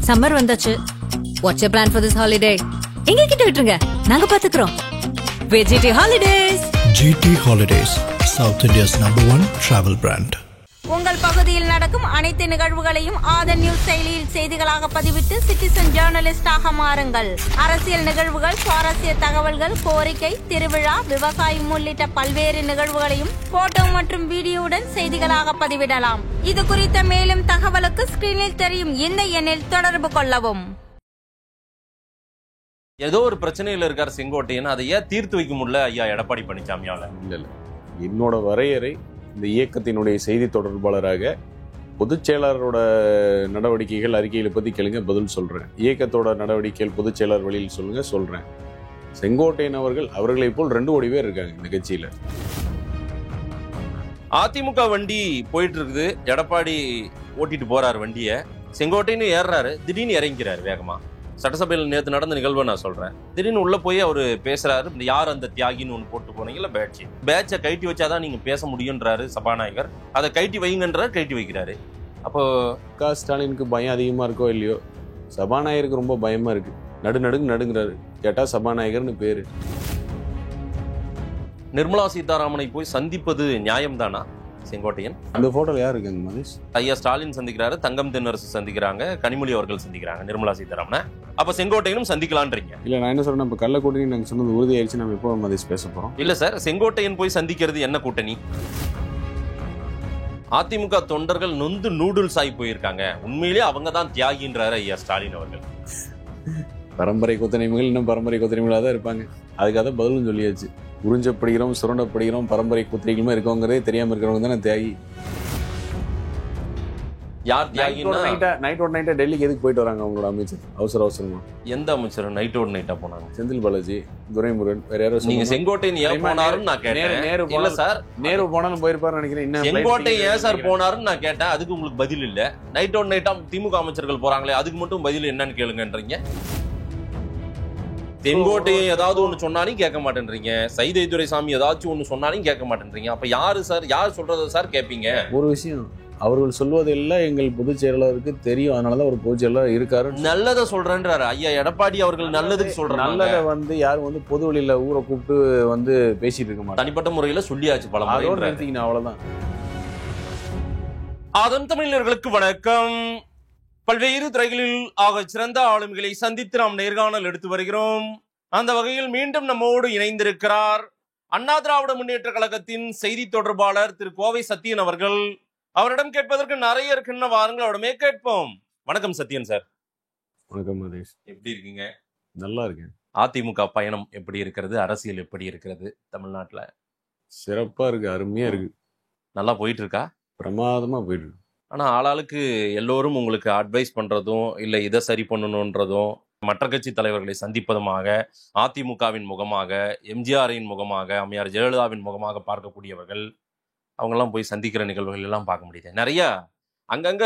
Summer வந்தாச்சு. What's your plan for this holiday? எங்க கிட்ட விட்டுருங்க, நாங்க பாத்துக்கிறோம். VGD holidays. GT Holidays, South India's #1 travel brand. உங்கள் பகுதியில் நடக்கும் அனைத்து நிகழ்வுகளையும் ஆதன் நியூஸ் செயலியில் செய்திகளாக பதிவிட்டு சிட்டிசன் ஜேர்னலிஸ்டாக மாறுங்கள். அரசியல் நிகழ்வுகள், சுவாரஸ்ய தகவல்கள், கோரிக்கை, திருவிழா, விவசாயம் உள்ளிட்ட பல்வேறு நிகழ்வுகளையும் போட்டோ மற்றும் வீடியோவுடன் செய்திகளாக பதிவிடலாம். இது குறித்த மேலும் தகவலுக்கு ஸ்கிரீனில் தெரியும் இந்த எண்ணில் தொடர்பு கொள்ளவும். ஏதோ ஒரு பிரச்சனையில இருக்கார் செங்கோட்டையன், அதை ஏன் தீர்த்து வைக்க முடியல ஐயா எடப்பாடி பழனிசாமியால? இல்ல என்னோட வரையறை, இந்த இயக்கத்தினுடைய செய்தி தொடர்பாளராக பொதுச் செயலாளரோட நடவடிக்கைகள் அறிக்கைகளை பத்தி கேளுங்க, பதில் சொல்றேன். இயக்கத்தோட நடவடிக்கைகள் பொதுச் செயலாளர் வழியில் சொல்லுங்க, சொல்றேன். செங்கோட்டையன் அவர்களை போல் 2 கோடி பேர் இருக்காங்க இந்த கட்சியில. அதிமுக வண்டி போயிட்டு இருக்குது, எடப்பாடி ஓட்டிட்டு போறாரு வண்டிய, செங்கோட்டையன் ஏறாரு, திடீர்னு இறங்கிறாரு வேகமா. சட்டசபையில் நேற்று நடந்த நிகழ்வை நான் சொல்றேன். திடீர்னு உள்ள போய் அவரு பேசுறாரு, யார் அந்த தியாகின்னு ஒன்று போட்டு போனீங்கல்ல பேட்சை கைட்டி வச்சாதான் நீங்க பேச முடியும்ன்றாரு சபாநாயகர். அதை கைட்டி வைங்கன்றாரு, கைட்டி வைக்கிறாரு. அப்போ ஸ்டாலினுக்கு பயம் அதிகமா இருக்கோ இல்லையோ, சபாநாயகருக்கு ரொம்ப பயமா இருக்கு. நடுங்கிறாரு. கேட்டா சபாநாயகர்னு பேரு. நிர்மலா சீதாராமனை போய் சந்திப்பது நியாயம்தானா செங்கோட்டையன்? அந்த போட்டோல யார் இருக்காங்க மதேஷ்? ஐயா ஸ்டாலின் சந்திக்கிறாரு, தங்கம் தென்னரசு சந்திக்கிறாங்க, கனிமொழி அவர்கள் சந்திக்கிறாங்க நிர்மலா சீதாராமனை. அப்ப செங்கோட்டையனும் சந்திக்கலான்றீங்க? இல்ல, நான் என்ன சொல்றேன், இப்ப கள்ள கூட்டணி நாங்க சொன்னது உறுதி ஆயிடுச்சு. நம்ம எப்போ மதேஷ் பேச போறோம்? இல்ல சார், செங்கோட்டையன் போய் சந்திக்கிறது என்ன கூட்டணி? அதிமுக தொண்டர்கள் நொந்து நூடுல்ஸ் ஆகி போயிருக்காங்க. உண்மையிலேயே அவங்க தான் தியாகின்றாரு ஐயா ஸ்டாலின் அவர்கள். பரம்பரை கொத்தனைமைகள் இன்னும் பரம்பரை கொத்தனைமைகளாக தான் இருப்பாங்க. அதுக்காக தான் பதிலும் சொல்லியாச்சு. உறிஞ்சப்படுகிறோம், சுரண்டப்படுகிறோம், பரம்பரை குத்திரைகளுமே இருக்கவங்கிறதே தெரியாம இருக்கிறவங்க தானே தியாகி. யார் தியாகின்னா நைட்டோட டெல்லிக்கு எதுக்கு போயிட்டு வராங்க அவங்களோட அமைச்சர்? அவசரமா எந்த அமைச்சர் நைட்டோட நைட்டா போனாங்க? செந்தில் பாலாஜி, துரைமுருகன், வேற யாரும். நீங்க செங்கோட்டையன் ஏன் போனாருன்னு நான் கேட்டேன். இல்ல சார், நேரு போனாலும் போயிருப்பாரு நினைக்கிறேன். செங்கோட்டையன் ஏன் சார் போனாருன்னு நான் கேட்டேன். அதுக்கு உங்களுக்கு பதில் இல்ல. நைட்டோட நைட்டா திமுக அமைச்சர்கள் போறாங்களே, அதுக்கு மட்டும் பதில் என்னன்னு கேளுங்கன்றீங்க. செங்கோட்டையை ஏதாவது ஒண்ணு சொன்னாலும் கேட்க மாட்டேன்றீங்க. சைதை துரைசாமி ஏதாச்சும் ஒண்ணு சொன்னாலும் கேட்க மாட்டேன்றீங்க. அப்ப யாரு சார், யார் சொல்றத சார் கேட்பீங்க? ஒரு விஷயம், அவர்கள் சொல்வதெல்லாம் எங்கள் பொதுச் செயலாளருக்கு தெரியும். அதனாலதான் ஒரு பொதுச் செயலாளர் இருக்காரு. நல்லதை சொல்றேன்றாரு ஐயா எடப்பாடி அவர்கள். நல்லதுக்கு சொல்றாங்க. நல்லதை யாரும் பொது வழியில ஊரை கூப்பிட்டு பேசிட்டு இருக்க மாட்டாங்க. தனிப்பட்ட முறையில சொல்லியாச்சு பல முறை. அவ்வளவுதான். ஆதன் தமிழர்களுக்கு வணக்கம். பல்வேறு துறைகளில் ஆக சிறந்த ஆளுமைகளை சந்தித்து நாம் நேர்காணல் எடுத்து வருகிறோம். அந்த வகையில் மீண்டும் நம்மோடு இணைந்திருக்கிறார் அண்ணா திராவிட முன்னேற்ற கழகத்தின் செய்தி தொடர்பாளர் திரு கோவை சத்தியன் அவர்கள். அவரிடம் கேட்பதற்கு நிறைய இருக்குன்னு வாருங்கள், அவரிடமே கேட்போம். வணக்கம் சத்தியன் சார். வணக்கம் மதேஷ். எப்படி இருக்கீங்க? நல்லா இருக்கேன். அதிமுக பயணம் எப்படி இருக்கிறது? அரசியல் எப்படி இருக்கிறது தமிழ்நாட்டுல? சிறப்பா இருக்கு, அருமையா இருக்கு. நல்லா போயிட்டு இருக்கா? பிரமாதமா போயிட்டு இருக்கு. ஆனா ஆளாளுக்கு எல்லோரும் உங்களுக்கு அட்வைஸ் பண்றதும் இல்ல இதை சரி பண்ணணும்ன்றதும், மற்ற கட்சி தலைவர்களை சந்திப்பதுமாக, அதிமுகவின் முகமாக, எம்ஜிஆரின் முகமாக, அம்மையார் ஜெயலலிதாவின் முகமாக பார்க்கக்கூடியவர்கள், அவங்கெல்லாம் போய் சந்திக்கிற நிகழ்வுகள் எல்லாம் பார்க்க முடியுது. நிறைய அங்கங்க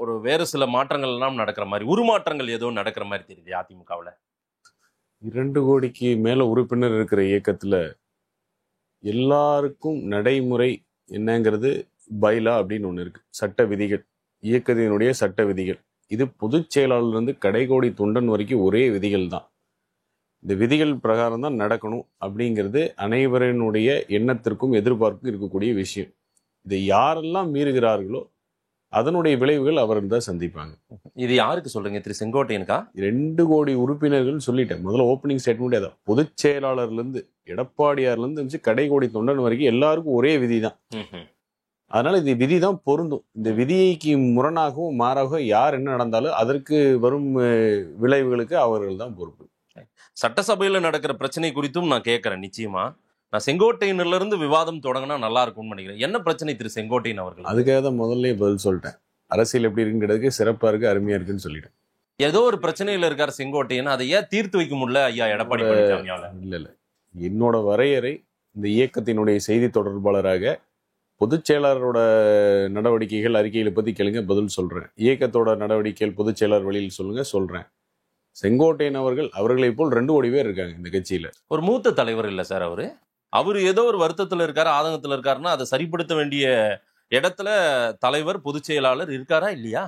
ஒரு வேறு சில மாற்றங்கள் எல்லாம் நடக்கிற மாதிரி, உருமாற்றங்கள் ஏதோ நடக்கிற மாதிரி தெரியுது அதிமுகவில். 2 கோடிக்கு மேல உறுப்பினர் இருக்கிற இயக்கத்துல எல்லாருக்கும் நடைமுறை என்னங்கிறது பைலா அப்படின்னு ஒண்ணு இருக்கு. சட்ட விதிகள், இயக்கத்தினுடைய சட்ட விதிகள். இது பொதுச் செயலாளர் இருந்து கடைகோடி தொண்டன் வரைக்கும் ஒரே விதிகள் தான். இந்த விதிகள் பிரகாரம் தான் நடக்கணும் அப்படிங்கிறது அனைவரினுடைய எண்ணத்திற்கும் எதிர்பார்ப்பும் இருக்கக்கூடிய விஷயம். இதை யாரெல்லாம் மீறுகிறார்களோ அதனுடைய விளைவுகள் அவர்கள் தான் சந்திப்பாங்க. இது யாருக்கு சொல்றீங்க? திரு செங்கோட்டையனுக்கா? 2 கோடி உறுப்பினர்கள் சொல்லிட்டேன். முதல்ல ஓப்பனிங் ஸ்டேட்மெண்ட் அதான். பொதுச் செயலாளர்ல இருந்து எடப்பாடியார்ல இருந்து கடைகோடி தொண்டன் வரைக்கும் எல்லாருக்கும் ஒரே விதி தான். அதனால இது விதி தான் பொருந்தும். இந்த விதிக்கு முரணாகவும் மாறாகவும் யார் என்ன நடந்தாலும் அதற்கு வரும் விளைவுகளுக்கு அவர்கள் தான் பொறுப்பு. சட்டசபையில நடக்கிற பிரச்சனை குறித்தும் நான் கேட்கிறேன். நிச்சயமா நான் செங்கோட்டையன்ல இருந்து விவாதம் தொடங்கினா நல்லா இருக்கும்னு நினைக்கிறேன். என்ன பிரச்சனை திரு செங்கோட்டையன் அவர்கள்? அதுக்காக தான் முதல்ல பதில் சொல்லிட்டேன். அரசியல் எப்படி இருக்குங்கிறதுக்கு சிறப்பா இருக்கு, அருமையா இருக்குன்னு சொல்லிட்டேன். ஏதோ ஒரு பிரச்சனையில இருக்காரு செங்கோட்டையன், அதை ஏன் தீர்த்து வைக்க முடியல ஐயா எடப்பாடி பழனிசாமியால? இல்ல என்னோட வரையறை, இந்த இயக்கத்தினுடைய செய்தி தொடர்பாளராக பொதுச் செயலாளரோட நடவடிக்கைகள் அறிக்கைகளை பத்தி கேளுங்க, பதில் சொல்றேன். இயக்கத்தோட நடவடிக்கைகள் பொதுச் செயலாளர் வழியில் சொல்லுங்க, சொல்றேன். செங்கோட்டையன் அவர்களை போல் 2 கோடி பேர் இருக்காங்க இந்த கட்சியில. ஒரு மூத்த தலைவர் இல்ல சார் அவரு? அவரு ஏதோ ஒரு வருத்தத்துல இருக்காரு, ஆதங்கத்துல இருக்காருன்னா அதை சரிப்படுத்த வேண்டிய இடத்துல தலைவர் பொதுச் செயலாளர் இருக்காரா இல்லையா?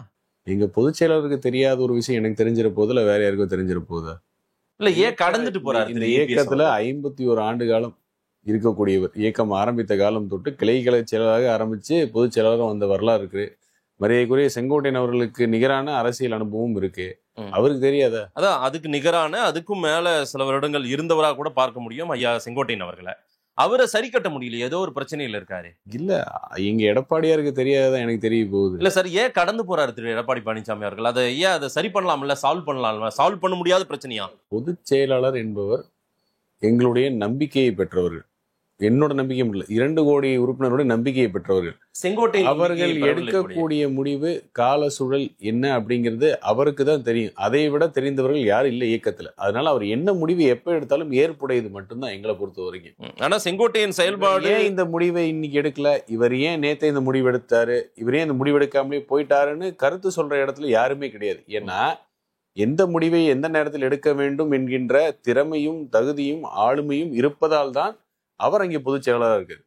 எங்க பொதுச் செயலாளருக்கு தெரியாத ஒரு விஷயம் எனக்கு தெரிஞ்சிட போதுல, வேற யாருக்கும் தெரிஞ்சிட போகுதா? இல்ல ஏன் கடந்துட்டு போறாரு? இந்த இயக்கத்துல 51 ஆண்டு காலம் இருக்கக்கூடியவர். இயக்கம் ஆரம்பித்த காலம் தொட்டு கிளைக்கலை செயலாளராக ஆரம்பிச்சு பொதுச் செயலாளரும் வந்த வரலாறு இருக்கு. மரியாதைக்குரிய செங்கோட்டையன் அவர்களுக்கு நிகரான அரசியல் அனுபவம் இருக்கு. அவருக்கு தெரியாதா? அதான் அதுக்கு நிகரான, அதுக்கும் மேல சில வருடங்கள் இருந்தவரா கூட பார்க்க முடியும் ஐயா செங்கோட்டையன் அவர்களை. அவரை சரி கட்ட முடியல, ஏதோ ஒரு பிரச்சனையில இருக்காரு. இல்ல எங்க எடப்பாடியாருக்கு தெரியாதான் எனக்கு தெரிய போகுது. இல்ல சார், ஏன் கடந்து போறாரு திரு எடப்பாடி பழனிசாமி அவர்கள்? அதை ஏன் அதை சரி பண்ணலாம்ல, சால்வ் பண்ணலாம்ல? சால்வ் பண்ண முடியாத பிரச்சனையா? பொதுச் செயலாளர் என்பவர் எங்களுடைய நம்பிக்கையை பெற்றவர்கள். என்னோட நம்பிக்கை இல்லை, 2 கோடி உறுப்பினருடைய நம்பிக்கையை பெற்றவர்கள். செங்கோட்டையன் அவர்கள் எடுக்கக்கூடிய முடிவு கால சூழல் என்ன அப்படிங்கிறது அவருக்கு தான் தெரியும். அதை விட தெரிந்தவர்கள் யாரும் இல்லை இயக்கத்துல. அதனால அவர் என்ன முடிவு எப்ப எடுத்தாலும் ஏற்புடையது மட்டும்தான் எங்களை பொறுத்த வரைக்கும். ஆனா செங்கோட்டையன் செயல்பாடு ஏன் இந்த முடிவை இன்னைக்கு எடுக்கல, இவர் ஏன் நேத்தே இந்த முடிவு எடுத்தாரு, இவர் ஏன் இந்த முடிவு எடுக்காமலே போயிட்டாருன்னு கருத்து சொல்ற இடத்துல யாருமே கிடையாது. ஏன்னா எந்த முடிவை எந்த நேரத்தில் எடுக்க வேண்டும் என்கின்ற திறமையும் தகுதியும் ஆளுமையும் இருப்பதால் தான் அவர் அங்கே பொதுச் செயலாளராக இருக்காரு.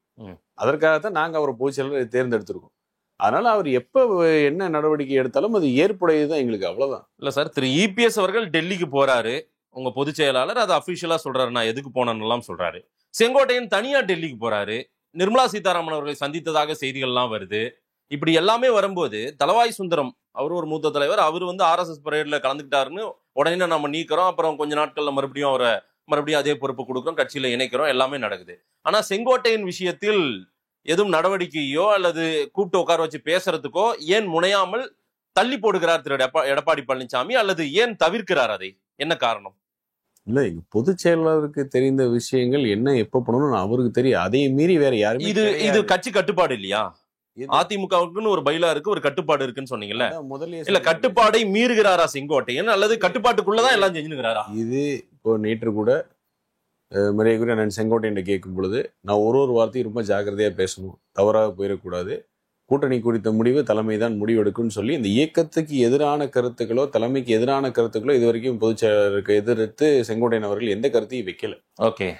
அதற்காகத்தான் நாங்க அவரை பொதுச் செயலாளரை தேர்ந்தெடுத்திருக்கோம். அதனால அவர் எப்ப என்ன நடவடிக்கை எடுத்தாலும் அது ஏற்புடையதுதான் எங்களுக்கு, அவ்வளவுதான். இல்ல சார், திரு இபிஎஸ் அவர்கள் டெல்லிக்கு போறாரு, உங்க பொதுச் செயலாளர் அதை அபிஷியலா சொல்றாரு, நான் எதுக்கு போனேன்னு எல்லாம் சொல்றாரு. செங்கோட்டையன் தனியா டெல்லிக்கு போறாரு, நிர்மலா சீதாராமன் அவர்களை சந்தித்ததாக செய்திகள்லாம் வருது. இப்படி எல்லாமே வரும்போது தலவாய் சுந்தரம் அவர் ஒரு மூத்த தலைவர், அவர் ஆர்எஸ்எஸ் பரேட்ல கலந்துக்கிட்டாருன்னு உடனே நம்ம நீக்கிறோம், அப்புறம் கொஞ்ச நாட்கள்ல மறுபடியும் அதே பொறுப்பு கொடுக்குறோம், கட்சியில இணைக்கிறோம், எல்லாமே நடக்குது. ஆனா செங்கோட்டையின் விஷயத்தில் எதுவும் நடவடிக்கையோ அல்லது கூப்பிட்டு உட்கார வச்சு பேசுறதுக்கோ ஏன் முனையாமல் தள்ளி போடுகிறார் திரு எடப்பாடி பழனிசாமி, அல்லது ஏன் தவிர்க்கிறார்? அதை என்ன காரணம்? இல்ல, பொதுச் செயலாளருக்கு தெரிந்த விஷயங்கள் என்ன எப்ப பண்ணணும்னு அவருக்கு தெரியும். அதை மீறி வேற யாருமே இது கட்சி கட்டுப்பாடு இல்லையா? அதிமுகவுக்குன்னு ஒரு பைலா இருக்கு, ஒரு கட்டுப்பாடு இருக்குன்னு சொன்னீங்கல்ல. இல்ல கட்டுப்பாடை மீறுகிறாரா செங்கோட்டையன், அல்லது கட்டுப்பாட்டுக்குள்ளதான் எல்லாம் செஞ்சுக்கிறாரா? இது இப்போ நேற்று கூட மரியாதைக்குரிய நான் செங்கோட்டையன் கேட்கும் பொழுது நான் ஒரு வார்த்தையும் ரொம்ப ஜாக்கிரதையா பேசணும், தவறாக போயிடக்கூடாது, கூட்டணி குறித்த முடிவு தலைமை தான் முடிவெடுக்கும்னு சொல்லி இந்த இயக்கத்துக்கு எதிரான கருத்துக்களோ தலைமைக்கு எதிரான கருத்துக்களோ இது வரைக்கும் பொதுச் செயலாளருக்கு எதிர்த்து செங்கோட்டையன் அவர்கள் எந்த கருத்தையும் வைக்கல. ஓகே,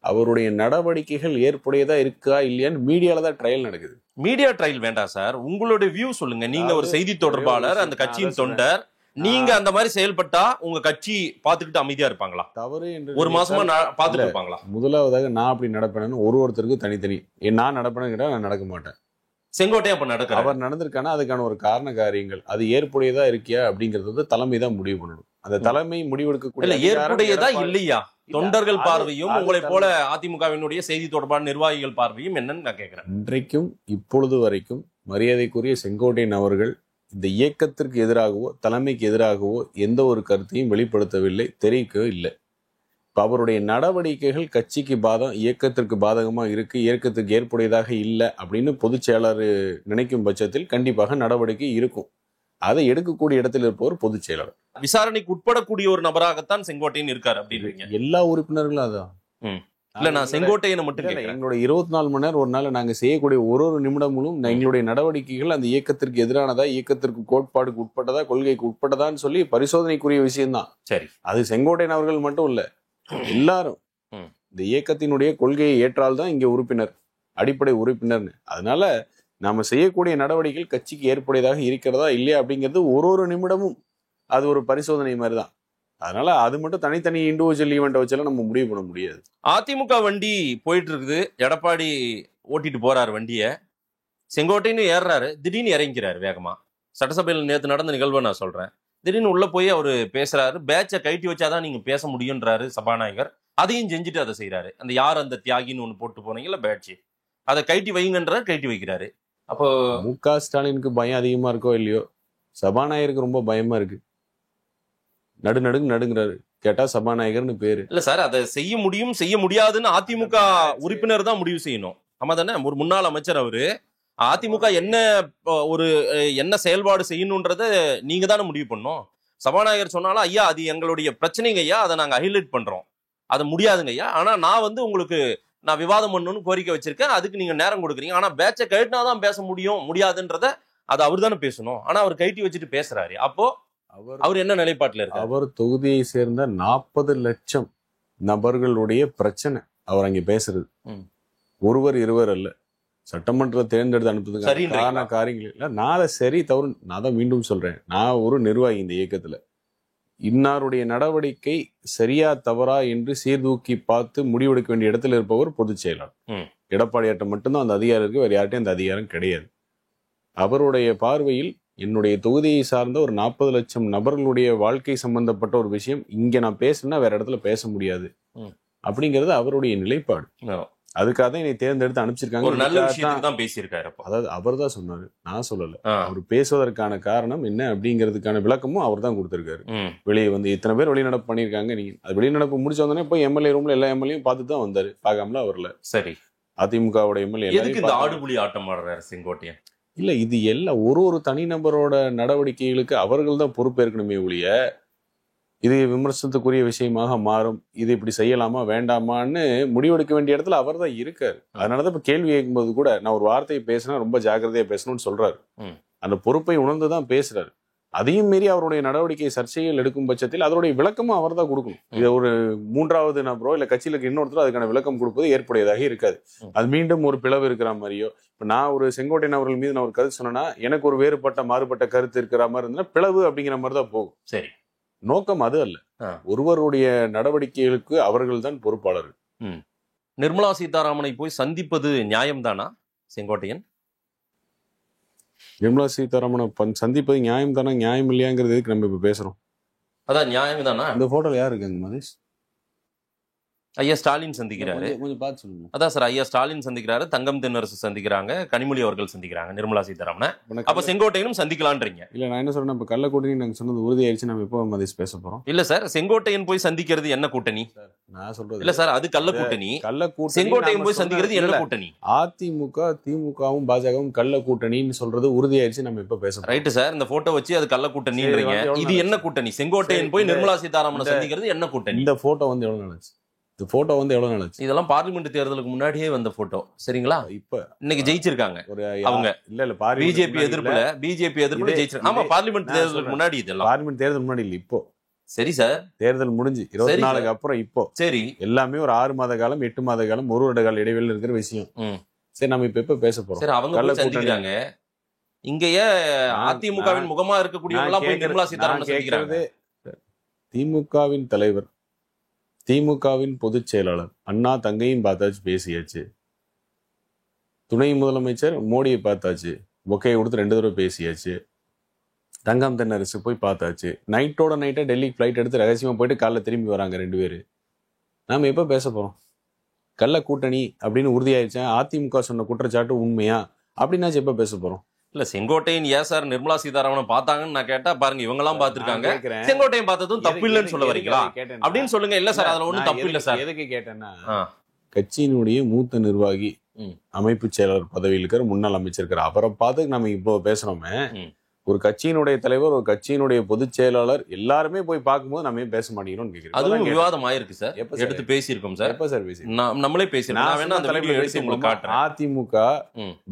அவருடைய நடவடிக்கைகள் ஏற்புடையதா இருக்கா இல்லையான்னு மீடியால தான் ட்ரையல் நடக்குது. மீடியா ட்ரையல் வேண்டாம் சார், உங்களுடைய வியூ சொல்லுங்க. நீங்க ஒரு செய்தி தொடர்பாளர், அந்த கட்சியின் தொண்டர், நீங்க அந்த மாதிரி செயல்பட்டா உங்க கட்சி பாத்துக்கிட்டு அமைதியா இருப்பாங்களா? தவறு என்று ஒரு மாசமா பாத்துட்டு இருப்பாங்களா? முதலாவதாக நான் அப்படி நடப்பேன்னு ஒருத்தருக்கு தனித்தனி, நான் நடப்பேன்னு நான் நடக்க மாட்டேன். செங்கோட்டையன் அப்ப நடக்க அவர் நடந்திருக்கானா அதுக்கான ஒரு காரண காரியங்கள் அது ஏற்புடையதா இருக்கியா அப்படிங்கறது தலைமை தான் முடிவு பண்ணணும். அந்த தலைமை முடிவெடுக்கக்கூடிய ஏற்புடையதா இல்லையா தொண்டர்கள் பார்வையும் உங்களை போல அதிமுகவினுடைய செய்தி தொடர்பான நிர்வாகிகள் பார்வையும் என்னன்னு நான் கேட்கிறேன். இன்றைக்கும் இப்பொழுது வரைக்கும் மரியாதைக்குரிய செங்கோட்டையன் அவர்கள் இந்த இயக்கத்திற்கு எதிராகவோ தலைமைக்கு எதிராகவோ எந்த ஒரு கருத்தையும் வெளிப்படுத்தவில்லை, தெரிவிக்கவே இல்லை. அவருடைய நடவடிக்கைகள் கட்சிக்கு இயக்கத்திற்கு பாதகமா இருக்கு, இயக்கத்துக்கு ஏற்புடையதாக இல்லை அப்படின்னு பொதுச் செயலாளர் நினைக்கும் பட்சத்தில் கண்டிப்பாக நடவடிக்கை இருக்கும். அதை எடுக்கக்கூடிய இடத்தில் இருப்பவர் பொதுச் செயலாளர். விசாரணைக்கு உட்படக்கூடிய ஒரு நபராகத்தான் செங்கோட்டையன் இருக்காரு அப்படின்னு எல்லா உறுப்பினர்களும் அதான். இல்ல, நான் செங்கோட்டையனை மட்டும் எங்களுடைய 24 மணி நேரம் ஒரு நாள் நாங்க செய்யக்கூடிய ஒரு நிமிடமும் எங்களுடைய நடவடிக்கைகள் அந்த இயக்கத்திற்கு எதிரானதா, இயக்கத்திற்கு கோட்பாடுக்கு உட்பட்டதா, கொள்கைக்கு உட்பட்டதான்னு சொல்லி பரிசோதனைக்குரிய விஷயம்தான். சரி, அது செங்கோட்டையன் அவர்கள் மட்டும் இல்ல, எல்லாரும் இந்த இயக்கத்தினுடைய கொள்கையை ஏற்றால்தான் இங்க உறுப்பினர், அடிப்படை உறுப்பினர்னு. அதனால நாம செய்யக்கூடிய நடவடிக்கைகள் கட்சிக்கு ஏற்புடையதாக இருக்கிறதா இல்லையா அப்படிங்கிறது ஒரு நிமிடமும் அது ஒரு பரிசோதனை மாதிரிதான். அதனால அது மட்டும் தனித்தனி இண்டிவிஜுவல் ஈவெண்ட் வச்சாலும் நம்ம முடிவு பண்ண முடியாது. அதிமுக வண்டி போயிட்டு இருக்குது, எடப்பாடி ஓட்டிட்டு போறாரு வண்டிய, செங்கோட்டைன்னு ஏறாரு, திடீர்னு இறங்கிறாரு வேகமா. சட்டசபையில் நேற்று நடந்த நிகழ்வை நான் சொல்றேன். திடீர்னு உள்ள போய் அவரு பேசுறாரு, பேட்சை கைட்டி வச்சாதான் நீங்க பேச முடியும்ன்றாரு சபாநாயகர். அதையும் செஞ்சுட்டு அதை செய்யறாரு. அந்த தியாகின்னு ஒண்ணு போட்டு போனீங்கல்ல பேட்சி, அதை கைட்டி வைங்கன்றாரு, கைட்டி வைக்கிறாரு. அப்போ மு.க. ஸ்டாலினுக்கு பயம் அதிகமா இருக்கோ இல்லையோ, சபாநாயகருக்கு ரொம்ப பயமா இருக்கு. நடுங்கிறாரு. கேட்டா சபாநாயகர்னு பேரு. இல்ல சார், அதை செய்ய முடியும் செய்ய முடியாதுன்னு அதிமுக உறுப்பினர் தான் முடிவு செய்யணும். ஆமா தானே? ஒரு முன்னாள் அமைச்சர் அவரு. அதிமுக என்ன செயல்பாடு செய்யணும்ன்றத நீங்க தானே முடிவு பண்ணணும். சபாநாயகர் சொன்னாலும் ஐயா அது எங்களுடைய பிரச்சனைங்க ஐயா, அதை நாங்க ஹைலைட் பண்றோம், அதை முடியாதுங்க ஐயா, ஆனா நான் உங்களுக்கு நான் விவாதம் பண்ணணும்னு கோரிக்கை வச்சிருக்கேன், அதுக்கு நீங்க நேரம் கொடுக்குறீங்க, ஆனா பேட்சை கைட்டினாதான் பேச முடியாதுன்றத அது அவர் தானே பேசணும். ஆனா அவர் கைட்டி வச்சுட்டு பேசுறாரு. அப்போ அவர் என்ன நிலைப்பாட்டுல இருக்கு? அவர் தொகுதியை சேர்ந்த 40 லட்சம் நபர்களுடைய பிரச்சனை அவர் அங்க பேசுறது. ஒருவர் இருவர் அல்ல, சட்டமன்றத்தை தேர்ந்தெடுத்து அனுப்புறதுக்கு காரண காரியங்கள் இல்ல. நான் அதை சரி தவறு நான் தான் மீண்டும் சொல்றேன். நான் ஒரு நிர்வாகி இந்த இயக்கத்துல. இன்னாருடைய நடவடிக்கை சரியா தவறா என்று சீர்தூக்கி பார்த்து முடிவெடுக்க வேண்டிய இடத்துல இருப்பவர் பொதுச் செயலாளர். எடப்பாடியார்ட்ட மட்டும்தான் அந்த அதிகாரம் இருக்கு, வேற யார்ட்டையும் அந்த அதிகாரம் கிடையாது. அவருடைய பார்வையில் என்னுடைய தொகுதியை சார்ந்த ஒரு 40 லட்சம் நபர்களுடைய வாழ்க்கை சம்பந்தப்பட்ட ஒரு விஷயம் இங்க நான் பேசுனா வேற இடத்துல பேச முடியாது அப்படிங்கிறது அவருடைய நிலைப்பாடு. அதுக்காக தான் என்னை தேர்ந்தெடுத்து அனுப்பிச்சிருக்காங்க. ஒரு நல்ல விஷயத்துக்கு தான் பேசியிருக்காரு. அதாவது அவர் தான் சொன்னாரு, நான் சொல்லல. அவர் பேசுவதற்கான காரணம் என்ன அப்படிங்கிறதுக்கான விளக்கமும் அவர் தான் கொடுத்திருக்காரு. வெளியே வந்து இத்தனை பேர் வெளிநடப்பு பண்ணியிருக்காங்க, நீங்க அது வெளிநடப்பு முடிச்ச உடனே போய் எம்எல்ஏ ரூம்ல எல்லா எம்எல்ஏயும் பார்த்து தான் வந்தாரு, பார்க்காமல வரல. சரி, அதிமுகவோட எம்எல்ஏ எதுக்கு இந்த ஆடுபுலி ஆட்டம் ஆடுறாரு செங்கோட்டையன்? இல்ல, இது எல்லாம் ஒரு தனிநபரோட நடவடிக்கைகளுக்கு அவர்கள் தான் பொறுப்பேற்கணுமே ஒழிய இது விமர்சனத்துக்குரிய விஷயமாக மாறும், இது இப்படி செய்யலாமா வேண்டாமான்னு முடிவெடுக்க வேண்டிய இடத்துல அவர் தான் இருக்காரு. அதனாலதான் இப்ப கேள்வி கேட்கும்போது கூட நான் ஒரு வார்த்தையை பேசினா ரொம்ப ஜாக்கிரதையா பேசணும்னு சொல்றாரு. அந்த பொறுப்பை உணர்ந்துதான் பேசுறாரு. அதையும் மீறி அவருடைய நடவடிக்கை சர்ச்சைகள் எடுக்கும் பட்சத்தில் அதனுடைய விளக்கமும் அவர் தான் கொடுக்கணும். இதை ஒரு 3வது நபரோ இல்ல கட்சியில இன்னொருத்தரோ அதுக்கான விளக்கம் கொடுப்பது ஏற்புடையதாக இருக்காது. அது மீண்டும் ஒரு பிளவு இருக்கிற மாதிரியோ, இப்ப நான் ஒரு செங்கோட்டையன் அவர்கள் மீது நான் ஒரு கருத்து சொன்னேன்னா எனக்கு ஒரு மாறுபட்ட கருத்து இருக்கிற மாதிரி இருந்தா பிளவு அப்படிங்கிற மாதிரி தான் போகும். சரி, நோக்கம் அது அல்ல. ஒருவருடைய நடவடிக்கைகளுக்கு அவர்கள் தான் பொறுப்பாளர்கள். நிர்மலா சீதாராமனை போய் சந்திப்பது நியாயம்தானா செங்கோட்டையன்? நிர்மலா சீதாராமனை சந்திப்பது நியாயம் தானா நியாயம் இல்லையாங்கிறது நம்ம இப்ப பேசுறோம். அதான் நியாயம் தானா? இந்த போட்டோல யாரு இருக்காங்க மதேஷ்? ஐயா ஸ்டாலின் சந்திக்கிறாரு. கொஞ்சம் பார்த்து சொல்லுங்க. அதான் சார், ஐயா ஸ்டாலின் சந்திக்கிறாரு, தங்கம் தென்னரசு சந்திக்கிறாங்க, கனிமொழி அவர்கள் சந்திக்கிறாங்க நிர்மலா சீதாராமனை. அப்ப செங்கோட்டையனும் சந்திக்கலான்றீங்க? இல்ல, நான் என்ன சொல்றேன், இப்ப கள்ள கூட்டணி நாங்க சொன்னது உறுதியாயிருச்சு, நம்ம எப்போ மதேஷ் பேச போறோம்? இல்ல சார், செங்கோட்டையன் போய் சந்திக்கிறது என்ன கூட்டணி? நான் சொல்றது இல்ல சார், அது கள்ள கூட்டணி. செங்கோட்டையன் போய் சந்திக்கிறது என்ன கூட்டணி? அதிமுக திமுகவும் பாஜகவும் கள்ள கூட்டணின்னு சொல்றது உறுதியாயிருச்சு, நம்ம எப்ப பேச. ரைட்டு சார், இந்த போட்டோ வச்சு அது கள்ள கூட்டணின்றீங்க. இது என்ன கூட்டணி? செங்கோட்டையன் போய் நிர்மலா சீதாராமனை சந்திக்கிறது என்ன கூட்டணி? இந்த போட்டோ வந்து எவ்வளவு நாளாச்சு? இந்த போட்டோ வந்து எவ்வளவு நாளாச்சு? இதெல்லாம் பார்லிமெண்ட் தேர்தலுக்கு முன்னாடியே வந்த போட்டோ, சரிங்களா? இப்ப இன்னைக்கு ஜெயிச்சிருக்காங்க அவங்க. இல்ல பிஜேபி எதிர்ப்புல ஜெயிச்சிருக்காங்க. ஆமா, பார்லிமெண்ட் தேர்தலுக்கு முன்னாடி. இதெல்லாம் பார்லிமெண்ட் தேர்தல் முன்னாடி இல்ல, இப்போ. சரி சார், தேர்தல் முடிஞ்சு 24 அப்புறம் இப்போ. சரி, எல்லாமே ஒரு 6 மாத காலம் 8 மாத காலம் 1 வருட கால இடைவெளியில் இருக்கிற விஷயம். சரி, நம்ம இப்ப எப்ப பேச போறோம்? சரி, அவங்க சந்திக்கிறாங்க. இங்கேயே அதிமுகவின் முகமா இருக்கக்கூடியவங்க போய் நிர்மலா சீதாராமன் சந்திக்கிறாங்க. திமுகவின் தலைவர், திமுகவின் பொதுச் செயலாளர் அண்ணா தங்கையும் பார்த்தாச்சு, பேசியாச்சு. துணை முதலமைச்சர் மோடியை பார்த்தாச்சு, பொக்கையை கொடுத்து 2 தடவை பேசியாச்சு. தங்கம் தென்னரசு போய் பார்த்தாச்சு. நைட்டோட நைட்டா டெல்லிக்கு ஃபிளைட் எடுத்து ரகசியமா போயிட்டு காலைல திரும்பி வராங்க 2 பேரு. நாம எப்ப பேச போறோம்? கள்ள கூட்டணி அப்படின்னு உறுதியாயிருச்சா? அதிமுக சொன்ன குற்றச்சாட்டு உண்மையா அப்படின்னா எப்ப பேச போறோம்? இல்ல, செங்கோட்டையன் ஏன் சார் நிர்மலா சீதாராமனை பார்த்தாங்கன்னு நான் கேட்டா, பாருங்க இவங்க எல்லாம் பாத்துருக்காங்க, செங்கோட்டையன் பார்த்ததும் தப்பு இல்லைன்னு சொல்ல வரீங்களா அப்படின்னு சொல்லுங்க. இல்ல சார், அதுல ஒண்ணும் தப்பு இல்ல சார். எதுக்கு கேட்டேன்னா, கட்சியினுடைய மூத்த நிர்வாகி, அமைப்பு செயலாளர் பதவியில் இருக்கிற முன்னாள் அமைச்சர் இருக்கிற அவரை பார்த்து நம்ம இப்போ பேசுறோமே. ஒரு கட்சியினுடைய தலைவர், ஒரு கட்சியினுடைய பொதுச் செயலாளர் எல்லாருமே போய் பார்க்கும்போது நம்ம பேச மாட்டேங்கிறோம் கேக்குறேன். அதுவும் விவாதம் ஆயிருக்கு சார், எடுத்து பேசியிருக்கோம் சார். எப்ப சார் பேசி நம்மளே பேசினோம். அதிமுக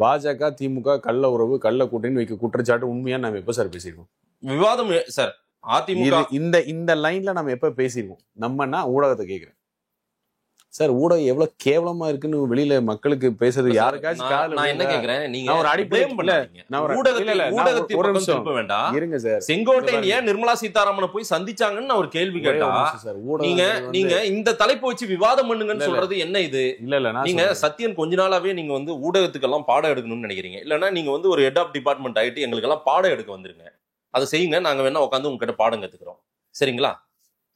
பாஜக திமுக கள்ள உறவு கள்ள கூட்டணி வைக்க குற்றச்சாட்டு உண்மையா நம்ம எப்ப சார் பேசியிருக்கோம்? விவாதம் சார், அதிமுக இந்த லைன்ல நம்ம எப்ப பேசியிருக்கோம்? நம்மன்னா ஊடகத்தை கேக்குறேன் சார். ஊடகம் எவ்வளவு கேவலமா இருக்குன்னு வெளியில மக்களுக்கு பேசுறது யாருக்காச்சும் நான் என்ன கேக்குறேன், நீங்க ஒரு அடிப்படையும் வேண்டாம் இருங்க சார். செங்கோட்டையன் ஏன் நிர்மலா சீதாராமனை போய் சந்திச்சாங்கன்னு ஒரு கேள்வி கேட்டா, நீங்க இந்த தலைப்பு வச்சு விவாதம் பண்ணுங்கன்னு சொல்றது என்ன இது? இல்ல நீங்க சத்தியன் கொஞ்ச நாளாவே நீங்க வந்து ஊடகத்துக்கெல்லாம் பாடம் எடுக்கணும்னு நினைக்கிறீங்க. இல்லன்னா நீங்க வந்து ஒரு ஹெட் ஆஃப் டிபார்ட்மெண்ட் ஆயிட்டு எங்களுக்கு எல்லாம் பாடம் எடுக்க வந்துருங்க, அதை செய்யுங்க, நாங்க வேணா உட்காந்து உங்ககிட்ட பாடம் கத்துக்கிறோம், சரிங்களா?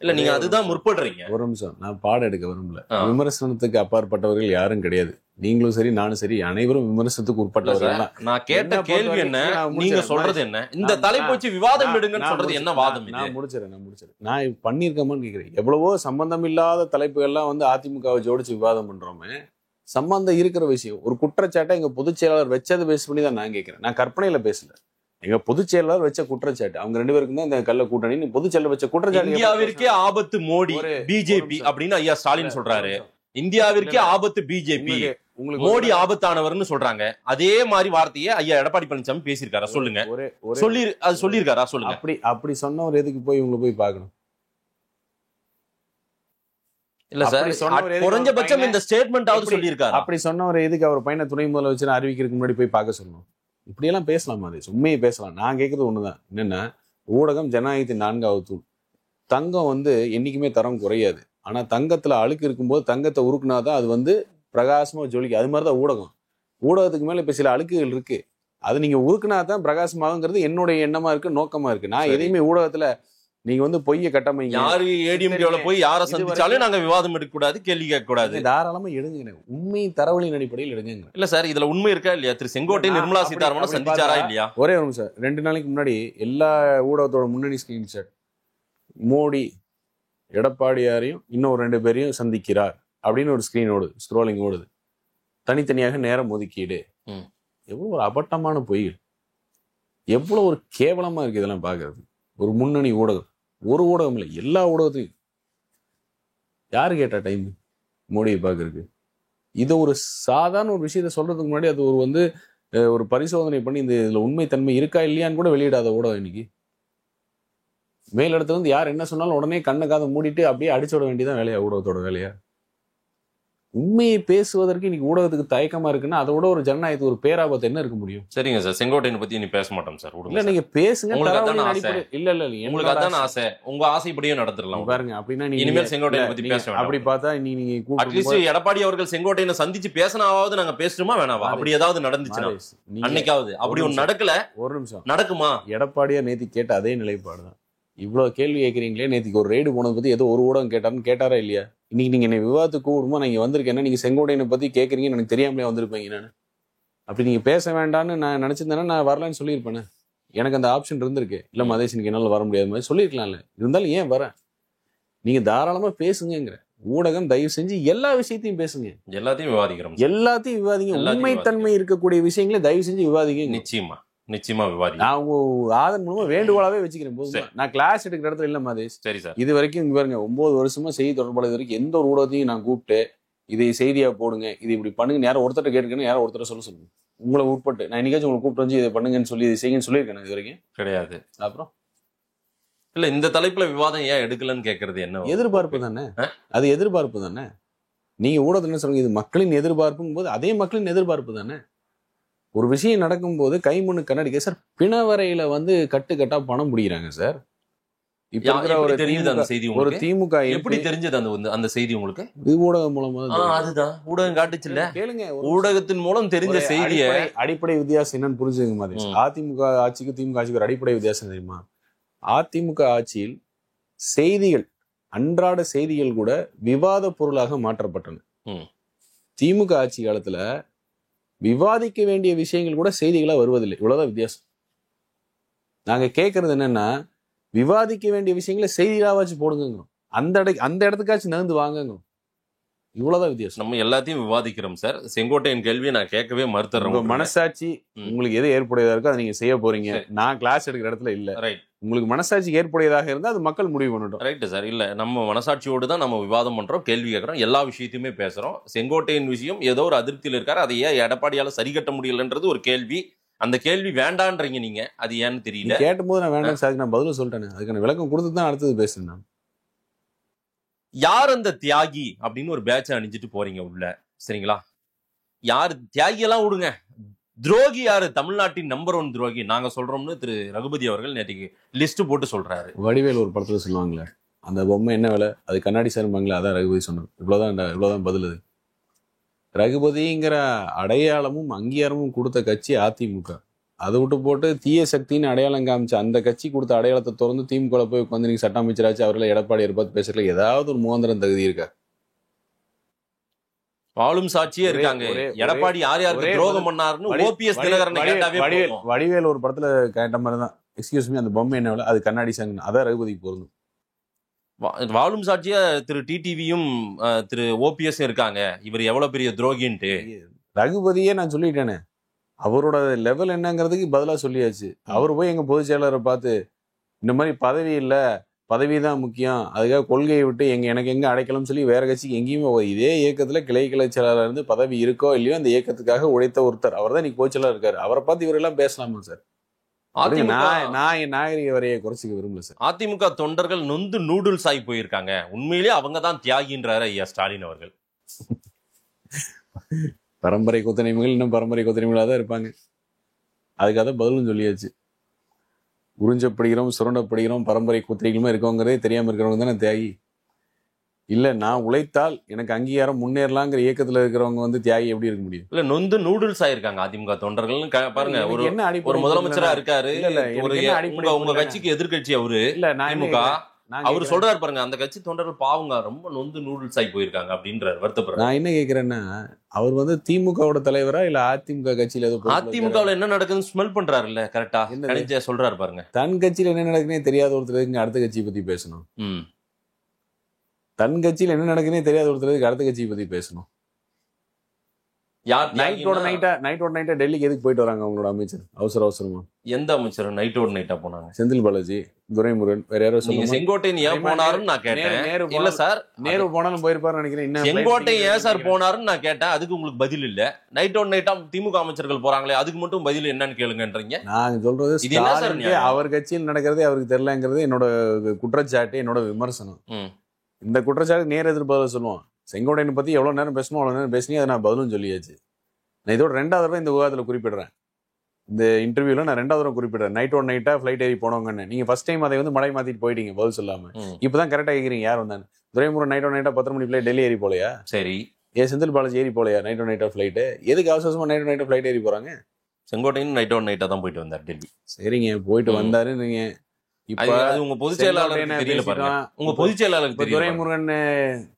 இல்ல, நீங்க அதுதான் முற்படுறீங்க. ஒரு நிமிஷம், நான் பாடம் எடுக்க விரும்பல. விமர்சனத்துக்கு அப்பாற்பட்டவர்கள் யாரும் கிடையாது. நீங்களும் சரி, நானும் சரி, அனைவரும் விமர்சனத்துக்கு உட்பட்டவர்கள். நான் கேட்ட கேள்வி என்ன, நீங்க சொல்றது என்ன? இந்த தலைப்பு வச்சு விவாதம் எடுங்கன்னு சொல்றது என்ன வாதம்? நான் முடிச்சிடறேன். நான் பண்ணிருக்கேன்னு கேக்குறேன். எவ்வளவோ சம்பந்தம் இல்லாத தலைப்புகள்லாம் வந்து அதிமுகவை ஜோடிச்சு விவாதம் பண்றோமே. சம்பந்தம் இருக்கிற விஷயம், ஒரு குற்றச்சாட்டை எங்க பொதுச் செயலாளர் வச்சதை பேஸ் பண்ணி தான் நான் கேட்கிறேன். நான் கற்பனையில பேசல. எங்க பொதுச் செயலாளர் வச்ச குற்றச்சாட்டு, அவங்க 2 பேருக்கும் தான் இந்த கள்ள கூட்டணி. பொதுச் செயலர் வச்ச குற்றச்சாட்டு, இந்தியாவிற்கே ஆபத்து மோடி பிஜேபி அப்படின்னு ஐயா ஸ்டாலின் சொல்றாரு. இந்தியாவிற்கே ஆபத்து பிஜேபி, மோடி ஆபத்தானவர்னு சொல்றாங்க. அதே மாதிரி வார்த்தையை ஐயா எடப்பாடி பழனிசாமி பேசியிருக்காரா? சொல்லுங்க, அது சொல்லியிருக்காரா? சொல்லுங்க. அப்படி சொன்னவர் எதுக்கு போய் இவங்களை போய் பார்க்கணும்? இல்ல சார், அப்படி சொன்னவர் எதுக்கு குறைஞ்சபட்சம் அவர் இந்த ஸ்டேட்மெண்ட் ஆவது எப்படி- சொல்லியிருக்காரு. அப்படி சொன்னவர் எதுக்கு அவர் பையனை துணை முதலமைச்சர் அறிவிக்கிறதுக்கு முன்னாடி போய் பார்க்க சொல்லணும்? இப்படியெல்லாம் பேசலாமா? அது உண்மையை பேசலாம். நான் கேட்கறது ஒண்ணுதான், என்னன்னா ஊடகம் ஜனநாயகத்தின் 4வது தூண். தங்கம் என்னைக்குமே தரம் குறையாது. ஆனா தங்கத்துல அழுக்கு இருக்கும்போது தங்கத்தை உருக்குனாதான் அது பிரகாசமா ஜொலிக்கும். அது மாதிரிதான் ஊடகம். ஊடகத்துக்கு மேல இப்ப சில அழுக்குகள் இருக்கு, அது நீங்க உருக்குனாதான் பிரகாசமாகுங்கிறது என்னுடைய எண்ணமா இருக்கு, நோக்கமா இருக்கு. நான் சரி. எதையுமே ஊடகத்துல நீங்க பொய்ய கட்டமைங்க. யாரு ஏடிஎம்கேல போய் யாரை சந்திச்சாலும் நாங்க விவாதம் எடுக்க கூடாது, கேள்வி கேட்க கூடாது. தாராளமா எடுங்க, உண்மை தரவழியின் அடிப்படையில் எடுங்க. இல்ல சார், இதுல உண்மை இருக்கா இல்லையா? திரு செங்கோட்டையன் நிர்மலா சீதாராமன் சந்திச்சாரா இல்லையா? ஒரே ஒரு நிமிஷம். 2 நாளைக்கு முன்னாடி எல்லா ஊடகத்தோட முன்னணி ஸ்கிரீன்ஷாட், மோடி எடப்பாடியாரையும் இன்னும் 2 பேரையும் சந்திக்கிறார் அப்படின்னு ஒரு ஸ்கிரீன் ஓடுது, ஸ்க்ரோலிங் ஓடுது. தனித்தனியாக நேரம் ஒதுக்கீடு. எவ்வளவு ஒரு அபட்டமான பொய்கள், எவ்வளவு ஒரு கேவலமா இருக்கு இதெல்லாம் பாக்குறது. ஒரு முன்னணி ஊடகம், ஒரு ஊடகம் இல்லை, எல்லா ஊடகத்தையும். யாரு கேட்டா டைம் மோடியை பாக்குறதுக்கு? இது ஒரு சாதாரண ஒரு விஷயத்த சொல்றதுக்கு முன்னாடி அது ஒரு பரிசோதனை பண்ணி இதுல உண்மைத்தன்மை இருக்கா இல்லையான்னு கூட வெளியிடாத ஊடகம் இன்னைக்கு. மேலிடத்துல யார் என்ன சொன்னாலும் உடனே கண்ணை காதை மூடிட்டு அப்படியே அடிச்சு விட வேண்டியதான் வேலையா ஊடகத்தோட வேலையா? உண்மையை பேசுவதற்கு இன்னைக்கு ஊடகத்துக்கு தயக்கமா இருக்குன்னா அதோட ஒரு ஜனநாயகத்துக்கு ஒரு பேராபத்து என்ன இருக்க முடியும்? சரிங்க சார், செங்கோட்டையனை பத்தி நீ பேச மாட்டோம் சார். இல்ல நீங்க பேசுங்க. உங்களுக்கு அதான தரவழியின் ஆசை? அடிப்படை- இல்ல உங்களுக்கு அதான் ஆசை, உங்க ஆசைப்படியே நடந்துடலாம். பாருங்க. அப்படின்னா நீங்க இனிமேல் செங்கோட்டையனை பத்தி பேச வேண்டாம். அப்படி பார்த்தா நீங்க அட்லீஸ்ட் எடப்பாடி அவர்கள் செங்கோட்டையனை சந்திச்சு பேசினாவது நாங்க பேசணுமா வேணாவா? அப்படி ஏதாவது நடந்துச்சுன்னா அன்னைக்காவது. அப்படி ஒண்ணு நடக்கல. ஒரு நிமிஷம். நடக்குமா? எடப்பாடியா நேத்தி கேட்ட அதே நிலைப்பாடுதான். இவ்வளவு கேள்வி கேட்கறீங்களே, நேத்திக்கு ஒரு ரெய்டு போனது பத்தி ஏதோ ஒரு ஊடகம் கேட்டாரா இல்லையா? இன்னைக்கு நீங்க என்ன விவாதத்துக்கு கூடுமா நான் இங்க வந்திருக்கேன்னா நீங்க செங்கோட்டையனை பத்தி கேட்கறீங்கன்னு எனக்கு தெரியாமலே வந்திருப்பீங்க. நான் அப்படி நீங்க பேச வேண்டாம்னு நான் நினைச்சிருந்தேன்னா நான் வரலான்னு சொல்லியிருப்பேனே. எனக்கு அந்த ஆப்ஷன் இருந்திருக்கு. இல்ல மதேஷ் இன்னைக்கு என்னால வர முடியாத மாதிரி சொல்லியிருக்கலாம்ல. இருந்தாலும் ஏன் வரேன்? நீங்க தாராளமா பேசுங்கிற. ஊடகம் தயவு செஞ்சு எல்லா விஷயத்தையும் பேசுங்க, எல்லாத்தையும் விவாதிக்கிறோம். எல்லாத்தையும் விவாதிங்க. உண்மைத்தன்மை இருக்கக்கூடிய விஷயங்களை தயவு செஞ்சு விவாதிங்க. நிச்சயமா நிச்சயமா விவாதி. நான் உங்க ஆதன் மூலமா வேண்டுகோளாவே வச்சுக்கிறேன். போதுமா? நான் கிளாஸ் எடுக்கிற இடத்துல இல்ல மதேஷ். சரி சார். இது வரைக்கும் இங்க பாருங்க, 9 வருஷமா செய்தி தொடர்பாளர் வரைக்கும் எந்த ஒரு ஊடகத்தையும் நான் கூப்பிட்டு இதை செய்தியா போடுங்க, இது இப்படி பண்ணுங்க யாரும் ஒருத்தர் கேட்டுக்கணும், யாரும் ஒருத்தர் சொல்லுங்க. உங்களை உட்பட்டு நான் இன்னைக்காச்சும் உங்களை கூப்பிட்டு வந்து இதை பண்ணுங்கன்னு சொல்லி இதை செய்யுங்கன்னு சொல்லியிருக்கேன் இது வரைக்கும் கிடையாது. அப்புறம் இல்ல இந்த தலைப்புல விவாதம் ஏன் எடுக்கலன்னு கேக்குறது என்ன? எதிர்பார்ப்பு தானே அது, எதிர்பார்ப்பு தானே. நீங்க ஊடகத்துல என்ன சொல்றீங்க? இது மக்களின் எதிர்பார்ப்பும் போது அதே மக்களின் எதிர்பார்ப்பு தானே. ஒரு விஷயம் நடக்கும்போது கைமுன்னு கண்ணடிக்க சார், பிணவரையில கட்டுக்கட்டா பணம் பிடிக்கிறாங்க சார். இப்ப இருக்கிற ஒரு தெரியுது அந்த செய்தி ஒரு உங்களுக்கு? திமுக எப்படி தெரிஞ்சது அந்த செய்தி உங்களுக்கு? இது ஊடகம் மூலமா அதுதான் ஊடகம் காட்டுச்சுல்ல. கேளுங்க. ஊடகத்தின் மூலம் தெரிஞ்ச செய்திய அடிப்படை வித்தியாசம் என்னன்னு புரிஞ்சுங்க மாதிரி. அதிமுக ஆட்சிக்கு திமுக ஆட்சிக்கு ஒரு அடிப்படை வித்தியாசம் தெரியுமா? அதிமுக ஆட்சியில் செய்திகள், அன்றாட செய்திகள் கூட விவாத பொருளாக மாற்றப்பட்டன. திமுக ஆட்சி காலத்துல விவாதிக்க வேண்டிய விஷயங்கள் கூட செய்திகளா வருவதில்லை. இவ்வளவுதான் வித்தியாசம். நாங்க கேட்கறது என்னன்னா, விவாதிக்க வேண்டிய விஷயங்களை செய்திகளா வச்சு போடுங்க, அந்த இடத்துக்காச்சும் நகர்ந்து வாங்க. இவ்வளவுதான் வித்தியாசம். நம்ம எல்லாத்தையும் விவாதிக்கிறோம் சார். செங்கோட்டையின் கேள்வியை நான் கேட்கவே மறுத்துறேன். மனசாட்சி உங்களுக்கு எது ஏற்புடையதா இருக்கோ அதை நீங்க செய்ய போறீங்க. நான் கிளாஸ் எடுக்கிற இடத்துல இல்ல. ரைட். உங்களுக்கு மனசாட்சி ஏற்புடையதாக இருந்தா அது மக்கள் முடிவு பண்ணட்டும். Right sir. இல்ல நம்ம மனசாட்சியோடு தான் நம்ம விவாதம் பண்றோம், கேள்வி கேட்கறோம், எல்லா விஷயத்தையுமே பேசுறோம். செங்கோட்டையின் விஷயம் ஏதோ ஒரு அதிருப்தியில் இருக்காரு, அதை ஏன் எடப்பாடியால சரி கட்ட முடியலன்றது ஒரு கேள்வி. அந்த கேள்வி வேண்டான்றீங்க நீங்க, அது ஏன்னு தெரியல. கேட்டும் போது நான் வேண்டாம் சார், நான் பதில் சொல்லிட்டேன். அதுக்கான விளக்கம் கொடுத்து தான் அடுத்தது பேசுறேன். யார் அந்த தியாகி அப்படின்னு ஒரு பேட்ச் அணிஞ்சிட்டு போறீங்க உள்ள, சரிங்களா? யாரு தியாகி எல்லாம் விடுங்க, துரோகி யாரு? தமிழ்நாட்டின் நம்பர் 1 துரோகி நாங்க சொல்றோம்னு திரு ரகுபதி அவர்கள் நேற்றுக்கு லிஸ்ட் போட்டு சொல்றாரு. வடிவேல் ஒரு படத்துல சொல்லுவாங்களே, அந்த பொம்மை என்ன விலை, அது கண்ணாடி சார்பாங்களே, அதான் ரகுபதி சொன்னார். இவ்வளவுதான் பதில். அது ரகுபதிங்கிற அடையாளமும் அங்கீகாரமும் கொடுத்த கட்சி அதிமுக. அதை விட்டு போட்டு தீய சக்தின்னு அடையாளம் காமிச்ச அந்த கட்சி கொடுத்த அடையாளத்தை திறந்து திமுக போய் உட்காந்து நீங்க சட்ட அமைச்சராச்சு அவர்களை எடப்பாடி பார்த்து பேசல, ஏதாவது ஒரு முகந்திரம் தகுதி இருக்கா? வாழும் சாட்சியே இருக்காங்க. எடப்பாடி யார் யாருக்கு துரோகம் பண்ணாருன்னு ஓபிஎஸ் தினகரன் கேட்டாவே வடிவேல் ஒரு படத்துல கேட்ட மாதிரி தான். எக்ஸ்கியூஸ் மீ, அந்த பொம்மை என்ன விலை, அது கண்ணாடி சாங்க, அதான் ரகுபதிக்கு பொருந்தும். வாழும் சாட்சியா திரு டிடிவியும் திரு ஓபிஎஸ் இருக்காங்க. இவர் எவ்வளவு பெரிய துரோகின்ட்டு ரகுபதியே நான் சொல்லிட்டேனே, அவரோட லெவல் என்னங்கிறதுக்கு பதிலா சொல்லியாச்சு. அவர் போய் எங்க பொதுச் செயலாளரை பார்த்து இந்த மாதிரி பதவி இல்ல, பதவி தான் முக்கியம், அதுக்காக கொள்கையை விட்டு எனக்கு எங்க அடைக்கலம்னு சொல்லி வேற கட்சிக்கு எங்கேயுமே இதே இயக்கத்துல கிளை செயலாளர் இருந்து பதவி இருக்கோ இல்லையோ அந்த இயக்கத்துக்காக உழைத்த ஒருத்தர் அவர் தான் இன்னைக்கு பொதுச் செயலாளர் இருக்காரு. அவரை பார்த்து இவரெல்லாம் பேசலாமா சார்? நான் என் நாகரிக வரையை குறைச்சிக்க விரும்பல சார். அதிமுக தொண்டர்கள் நொந்து நூடுல்ஸ் ஆகி போயிருக்காங்க, உண்மையிலேயே அவங்க தான் தியாகின்றாரு ஐயா ஸ்டாலின் அவர்கள். பரம்பரை கொத்தனைமைகள் இன்னும் பரம்பரை கொத்தனைமைகளாக தான் இருப்பாங்க. அதுக்காக பதிலும் சொல்லியாச்சு. உறிஞ்சப்படுகிறோம், சுரண்டப்படுகிறோம், பரம்பரை கொத்தனைகளுமே இருக்கோங்கிறதே தெரியாம இருக்கிறவங்க தானே தியாகி. இல்ல நான் உழைத்தால் எனக்கு அங்கீகாரம் முன்னேறலாங்கிற இயக்கத்துல இருக்கிறவங்க வந்து தியாகி எப்படி இருக்க முடியும்? இல்ல நொந்து நூடுல்ஸ் ஆயிருக்காங்க அதிமுக தொண்டர்கள். பாருங்க, ஒரு முதலமைச்சரா இருக்காரு, உங்க கட்சிக்கு எதிர்கட்சி அவரு திமுக. அவரு சொல்றாரு பாருங்க, அந்த கட்சி தொண்டர்கள் பாவங்க ரொம்ப நொந்து நூடுல்ஸ் ஆகி போயிருக்காங்க அப்படின்றாரு, வருத்தப்படுறாரு. நான் என்ன கேக்குறேன்னா, அவர் வந்து திமுகவோட தலைவரா இல்ல அதிமுக கட்சியில ஏதோ அதிமுகவுல என்ன நடக்குதுன்னு ஸ்மெல் பண்றாருல்ல, கரெக்டா கணிச்சா சொல்றாரு பாருங்க. தன் கட்சியில என்ன நடக்குன்னே தெரியாத ஒருத்தருக்கு அடுத்த கட்சியை பத்தி பேசணும். தன் கட்சியில் என்ன நடக்குன்னே தெரியாத ஒருத்தருக்கு அடுத்த கட்சியை பத்தி பேசணும். நைட்டோட நைட்டா டெல்லிக்கு எதுக்கு போயிட்டு வராங்க அவங்களோட அமைச்சர் அவசரமா? எந்த அமைச்சர் நைட்டோட நைட்டா போனாங்க? செந்தில் பாலாஜி, துரைமுருகன், வேற யாரோ சொல்லுங்க. செங்கோட்டையன் ஏன் போனாருன்னு நான் கேட்டேன். இல்ல சார், நேரு போனாலும் போயிருப்பாரு நினைக்கிறேன். செங்கோட்டையன் ஏன் சார் போனாருன்னு நான் கேட்டேன். அதுக்கு உங்களுக்கு பதில் இல்ல. நைட்டோட நைட்டா திமுக அமைச்சர்கள் போறாங்களே, அதுக்கு மட்டும் பதில் என்னன்னு கேளுங்கன்றீங்க. நான் சொல்றது அவர் கட்சியில் நடக்கிறதே அவருக்கு தெரியலங்கிறது என்னோட குற்றச்சாட்டு, என்னோட விமர்சனம். இந்த குற்றச்சாட்டு நேர் எதிர்ப்பு சொல்லுவோம். செங்கோட்டையனை பத்தி எவ்வளவு நேரம் பேசணும் அவ்வளவு நேரம் பேசினி, அதை நான் பதிலும் சொல்லியாச்சு. நான் இதோட 2வது தடவை இந்த விவாதத்தில் குறிப்பிடுறேன். இந்த இன்டர்வியூல நான் 2வது தடவை குறிப்பிடுறேன். நைட்டோட நைட்டா ஃபிளைட் ஏறி போனவங்கன்னு. நீங்க ஃபர்ஸ்ட் டைம் அதை வந்து மடை மாத்திட்டு போயிட்டீங்க பதில் சொல்லாம. இப்பதான் கரெக்டா கேக்குறீங்க யார் வந்தான்னு. துரைமுருகன் நைட்டோட நைட்டா 10 மணி ஃபிளைட் டெல்லி ஏறி போலையா? சரி. செந்தில் பாலாஜி ஏறி போலையா நைட்டோட நைட்டா ஃபிளைட்? எதுக்கு அவசரமா நைட்டோட நைட்டா ஃபிளைட் ஏறி போறாங்க? செங்கோட்டையன் நைட்டோட நைட்டா தான் போயிட்டு வந்தார் டெல்லி. சரிங்க, போயிட்டு வந்தாரு. நீங்க இப்ப உங்க பொதுச் செயலாளருக்கு தெரியல பாருங்க. உங்க பொதுச் செயலாளருக்கு தெரியல. துரைமுருகன்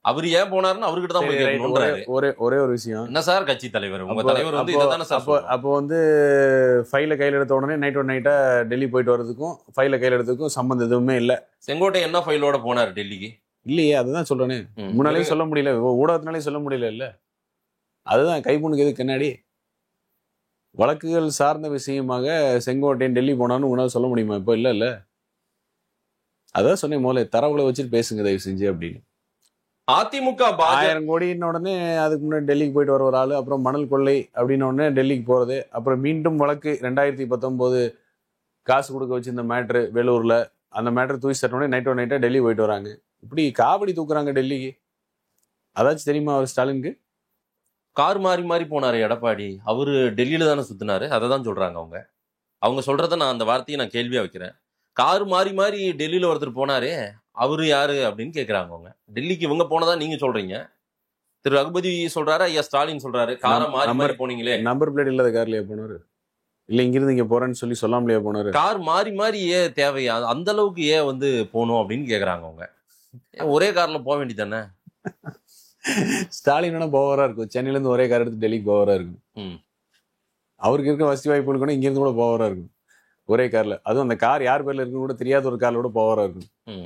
அவர் ஏன் போனாருன்னு அவர்கிட்ட தான் போய் கேட்கணும்ன்றாரு. ஒரே ஒரு விஷயம். என்ன சார் கட்சி தலைவர், உங்க தலைவர் வந்து இத தான சார். அப்போ வந்து ஃபைல கையில எடுத்த உடனே நைட்டோட நைட்டா டெல்லி போயிட்டு வர்றதுக்கும் ஃபைல கையில எடுத்ததுக்கும் சம்பந்தம் எதுவுமே இல்ல. செங்கோட்டை என்ன ஃபைலோட போனாரு டெல்லிக்கு? இல்லையே, அதுதான் சொல்றேனே. முன்னாலேயும் சொல்ல முடியல, ஊடகத்தினாலேயும் சொல்ல முடியல. இல்ல அதுதான் கைப்புண்ணுக்கு எதுக்கு கண்ணாடி? வழக்குகள் சார்ந்த விஷயமாக செங்கோட்டையன் டெல்லி போனான்னு உங்களால சொல்ல முடியுமா? இப்போ இல்ல. அதான் சொன்னேன் முதல்ல, தரவுகளை வச்சுட்டு பேசுங்க தயவு செஞ்சு அப்படின்னு. அதிமுக 1000 கோடின்னு உடனே அதுக்கு முன்னாடி டெல்லிக்கு போயிட்டு வர ஒரு ஆளு, அப்புறம் மணல் கொள்ளை அப்படின்னு உடனே டெல்லிக்கு போறது, அப்புறம் மீண்டும் வழக்கு 2019 காசு கொடுக்க வச்சு இந்த மேட்ரு வேலூர்ல, அந்த மேட்ரு தூக்கி சட்டோடனே நைட்டோட நைட்டா டெல்லி போயிட்டு வராங்க. இப்படி காவடி தூக்குறாங்க டெல்லிக்கு. அதாச்சும் தெரியுமா அவர் ஸ்டாலினுக்கு? கார் மாறி மாறி போனாரு எடப்பாடி, அவரு டெல்லியில தானே சுத்தினாரு. அதை தான் சொல்றாங்க அவங்க சொல்றத. நான் அந்த வார்த்தையை நான் கேள்வியா வைக்கிறேன். கார் மாறி மாறி டெல்லியில ஒருத்தர் போனாரே, அவரு யாரு அப்படின்னு கேக்குறாங்க அவங்க. டெல்லிக்கு இவங்க போனதா நீங்க சொல்றீங்க. திரு ரகுபதி சொல்றாரு, ஐயா ஸ்டாலின் சொல்றாரு, காரை மாறி மாறி போனீங்களே. நம்பர் பிளேட் இல்லாத கார்லயே போனாரு? இல்ல இங்கிருந்து இங்க போறேன்னு சொல்லி சொல்லாமலையா போனாரு? கார் மாறி மாறி ஏன் தேவையா, அந்த அளவுக்கு ஏன் வந்து போகணும் அப்படின்னு கேக்குறாங்க அவங்க. ஒரே கார்ல போக வேண்டியதானே? ஸ்டாலின் போவரா இருக்கும். சென்னையில இருந்து ஒரே கார் எடுத்து டெல்லிக்கு போவரா இருக்கும். அவருக்கு இருக்க வசதி வாய்ப்பு இருக்கணும், இங்க இருந்து கூட போவரா இருக்கும் ஒரே கார்ல. அதுவும் அந்த கார் யார் பேர்ல இருக்குன்னு கூட தெரியாத ஒரு கார்ல கூட போவரா இருக்கும்.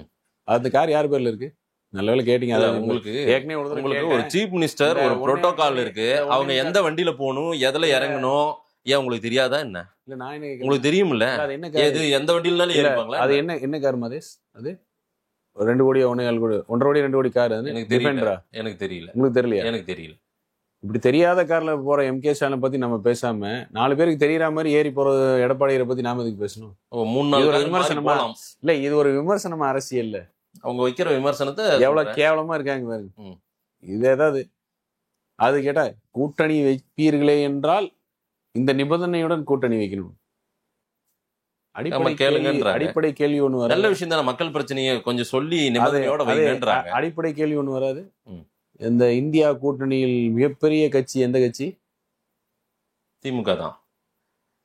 அந்த கார் யார் பேர்ல இருக்கு? நல்ல வேலை கேட்டீங்க. அதாவது உங்களுக்கு ஏற்கனவே ஒரு சீஃப் மினிஸ்டர், ஒரு புரோட்டோகால் இருக்கு. அவங்க எந்த வண்டியில போகணும், எதுல இறங்கணும், ஏன் உங்களுக்கு தெரியாதா என்ன? இல்ல நான் உங்களுக்கு தெரியுமில்ல, எது எந்த வண்டியிலனாலும் ஏறிப்பாங்களா? அது என்ன கார் மதேஷ்? அது 2 கோடி 1.5 கோடி 1.5 கோடி 2 கோடி கார். அது எனக்கு தெரியல. எனக்கு தெரியல. உங்களுக்கு தெரியலையா? எனக்கு தெரியல. இப்படி தெரியாத கார்ல போற எம்கே ஸ்டாலினை பத்தி நம்ம பேசாம 4 பேருக்கு தெரியற மாதிரி ஏறி போறது எடப்பாடியை பத்தி நாம இதுக்கு பேசணும். 3-4 விமர்சனமா இல்ல, இது ஒரு விமர்சனமா அரசியல்ல அவங்க வைக்கிற விமர்சனத்தை எவ்வளவு கேவலமா இருக்காங்க பாருங்க. இது ஏதாவது அது கேட்டா, கூட்டணி வைப்பீர்களே என்றால் இந்த நிபந்தனையுடன் கூட்டணி வைக்கணும். அடிப்படை கேள்வி ஒண்ணு வராது. நல்ல விஷயம் தானே, மக்கள் பிரச்சனையை கொஞ்சம் சொல்லி நிபந்தனையோட வைங்கன்றாங்க. அடிப்படை கேள்வி ஒண்ணு வராது. இந்த இந்தியா கூட்டணியில் மிகப்பெரிய கட்சி எந்த கட்சி? திமுக தான்.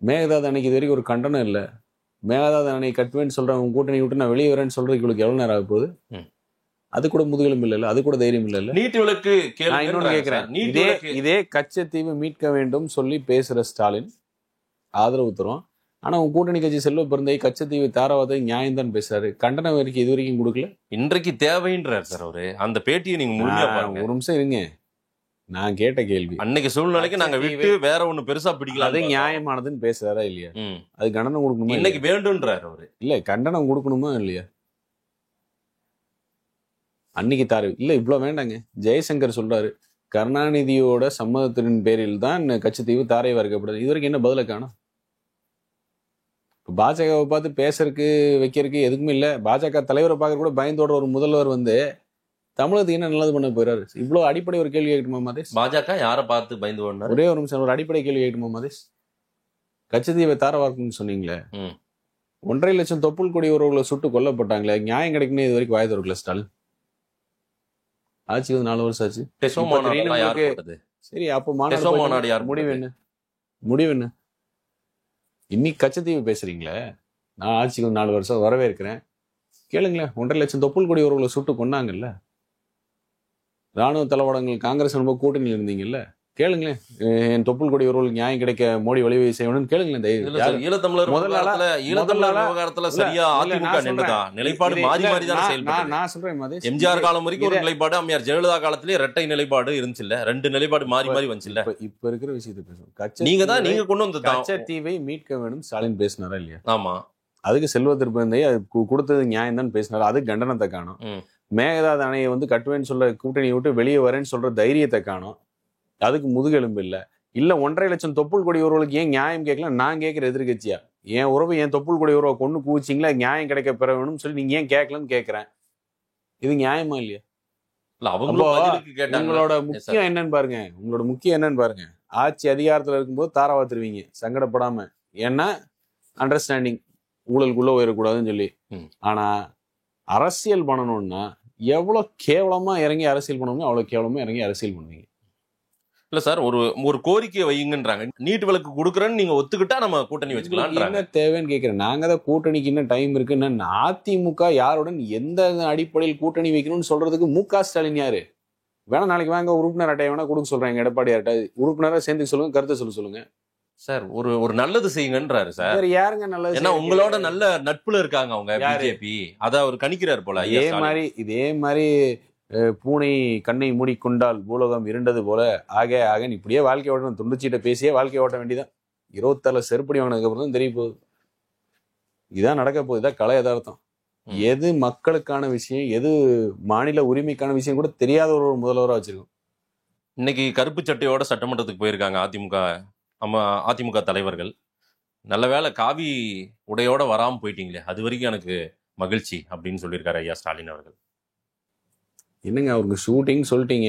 மேகதாது அணைக்கு இது வரைக்கும் ஒரு கண்டனம் இல்லை. மேகதாது அணை கட்டுவேன்னு சொல்றேன், கூட்டணி விட்டு நான் வெளியே வரேன்னு சொல்றதுக்கு இவளுக்கு எவ்வளவு நேரம் ஆக போகுது? அது கூட முதுகெலும்பு இல்ல, அது கூட தைரியம் இல்ல. நீட் விலக்கு நான் இன்னொன்னு கேட்கிறேன். இதே கச்சத்தீவு மீட்க வேண்டும் சொல்லி பேசுற ஸ்டாலின் ஆதரவு தரும். ஆனா உன் கூட்டணி கட்சி செல்வ பிறந்தை கச்சத்தீவு தாராவதை நியாயம் தான் பேசுறாரு. கண்டனம் வரைக்கும் இது வரைக்கும் கொடுக்கல. இன்றைக்கு தேவைன்றார் சார் அவரு. அந்த பேட்டியை நீங்க முழுமையா பாருங்க. ஒரு நிமிஷம் இருங்க, நான் கேட்ட கேள்வி. அன்னைக்கு சூழ்நிலைக்கு நாங்க விட்டு வேற ஒண்ணு பெருசா பிடிக்கலாம், அது நியாயமானதுன்னு பேசுறாரா இல்லையா? அது கண்டனம் கொடுக்கணுமா? இன்னைக்கு வேண்டும்ன்றாரு அவரு. இல்ல, கண்டனம் கொடுக்கணுமா இல்லையா? அன்னைக்கு தாரு இல்ல, இவ்வளவு வேண்டாங்க. ஜெயசங்கர் சொல்றாரு, கருணாநிதியோட சம்மதத்தின் பேரில் தான் கச்சத்தீவு தாரை வார்க்கப்படுது. இது வரைக்கும் என்ன பதில காணும்? பாஜகவை பார்த்து பேசுறதுக்கு வைக்கிறதுக்கு எதுக்குமே இல்லை. பாஜக தலைவரை பார்க்க கூட பயந்தோட ஒரு முதல்வர் வந்து தமிழகத்துக்கு என்ன நல்லது பண்ண போயிறாரு? இவ்வளவு அடிப்படை ஒரு கேள்வி கேட்கணுமா மதேஷ்? பாஜக யாரை பார்த்து பயந்து ஓடினாரு? ஒரே ஒரு நிமிஷம், ஒரு அடிப்படை கேள்வி கேட்கணுமா மதேஷ்? கச்சத்தீவை தாரவாக்குன்னு சொன்னீங்களே, 1.5 லட்சம் தொப்புள் கொடி உறவுகளை சுட்டு கொல்லப்பட்டாங்களே, நியாயம் கிடைக்குன்னு இது வரைக்கும் வாய் திறக்கல ஸ்டாலின். ஆட்சி வந்து 4 வருஷம் ஆச்சு. சரி, அப்போ மாநாடு முடிவு என்ன? இன்னைக்கு கச்சத்தீவு பேசுறீங்களே, நான் ஆட்சிக்கு 4 வருஷம் வரவேற்கிறேன். கேளுங்களேன், 1.5 லட்சம் தொப்புள் கொடி உறவுகளை சுட்டு கொண்டாங்கல்ல, ராணுவ தளவாடங்கள் காங்கிரஸ் ரொம்ப கூட்டணியில் இருந்தீங்கல்ல, கேளுங்களேன். என் தொப்புள் கொடி உறவுகளுக்கு நியாயம் கிடைக்க மோடி வழிவகை செய்யணும்னு கேளுங்களேன். நான் சொல்றேன், எம்ஜிஆர் காலம் வரைக்கும் ஒரு நிலைப்பாடு, அம்மையார் ஜெயலலிதா காலத்திலேயே இரட்டை நிலைப்பாடு இருந்துச்சுல்ல, 2 நிலைப்பாடு மாறி மாறி வந்துச்சுல்ல. இப்ப இருக்கிற விஷயத்தை பேசுவோம். நீங்க கொண்டு வந்து கச்சத்தீவை மீட்க வேண்டும் ஸ்டாலின் பேசினாரா இல்லையா? ஆமா, அதுக்கு செல்வ திருப்பந்தை கொடுத்தது நியாயம் தான் பேசினாரு. அது கண்டனத்தை காணும். மேகதாது அணையை வந்து கட்டுவேன்னு சொல்ற கூட்டணியை விட்டு வெளியே வரேன்னு சொல்ற தைரியத்தை காணும். அதுக்கு முதுகெலும்பு இல்ல. 1.5 லட்சம் தொப்புள் கொடி உறவுகளுக்கு ஏன் நியாயம் கேட்கல? நான் கேட்கிற எதிர்கட்சியா, என் உறவு என் தொப்புள் கொடி உறவை கொண்டு கூச்சிங்களா, நியாயம் கிடைக்க பெற வேணும்னு சொல்லி நீங்க ஏன் கேட்கலன்னு கேட்கிறேன். இது நியாயமா இல்லையா? உங்களோட முக்கியம் என்னன்னு பாருங்க. ஆட்சி அதிகாரத்துல இருக்கும்போது தாராவா தருவீங்க சங்கடப்படாம, ஏன்னா அண்டர்ஸ்டாண்டிங், ஊழலுக்குள்ள உயரக்கூடாதுன்னு சொல்லி. ஆனா அரசியல் பண்ணணும்னா எவ்வளவு கேவலமா இறங்கி அரசியல் பண்ணணுமோ அவ்வளவு கேவலமா இறங்கி அரசியல் பண்ணுவீங்க. இல்ல சார், ஒரு கோரிக்கையை வையுங்கன்றாங்க. நீட் விலக்கு கொடுக்குறேன்னு நீங்க ஒத்துக்கிட்டா நம்ம கூட்டணி வச்சுக்கலாம். என்ன தேவைன்னு கேட்கிறேன். நாங்க தான் கூட்டணிக்கு இன்னும் டைம் இருக்கு. அதிமுக யாருடன் எந்த அடிப்படையில் கூட்டணி வைக்கணும்னு சொல்றதுக்கு முக ஸ்டாலின் யாரு? வேணா நாளைக்கு வாங்க உறுப்பினர் அட்டையை வேணா கொடுக்க சொல்றாங்க. எடப்பாடி அட்டை உறுப்பினரா சேர்ந்து சொல்லுங்க, கருத்தை சொல்லுங்க சார். ஒரு நல்லது செய்யுங்கன்றாரு சார். யாருங்க நல்லது? ஏன்னா உங்களோட நல்ல நட்புல இருக்காங்க அவங்க, பிஜேபி. அத அவர் கணிக்கிறார் போல. இதே மாதிரி பூனை கண்ணை மூடிக்கொண்டால் பூலோகம் இருண்டது போல ஆக இப்படியே வாழ்க்கை ஓட்டணும். துண்டுச்சீட்டை பேசியே வாழ்க்கை ஓட்ட வேண்டியதான். 27 செருப்படி வாங்கினதுக்கு அப்புறம் தான் தெரிய போகுது. இதான் நடக்க போகுது. இதான் கலை யதார்த்தம். எது மக்களுக்கான விஷயம், எது மாநில உரிமைக்கான விஷயம் கூட தெரியாத ஒரு முதல்வராக வச்சிருக்கோம். இன்னைக்கு கருப்பு சட்டையோட சட்டமன்றத்துக்கு போயிருக்காங்க அதிமுக தலைவர்கள். நல்ல வேளை காவி உடையோட வராம போயிட்டீங்களே, அது வரைக்கும் எனக்கு மகிழ்ச்சி அப்படின்னு சொல்லியிருக்காரு ஐயா ஸ்டாலின் அவர்கள். என்னங்க, அவருக்கு ஷூட்டிங் சொல்லிட்டீங்க,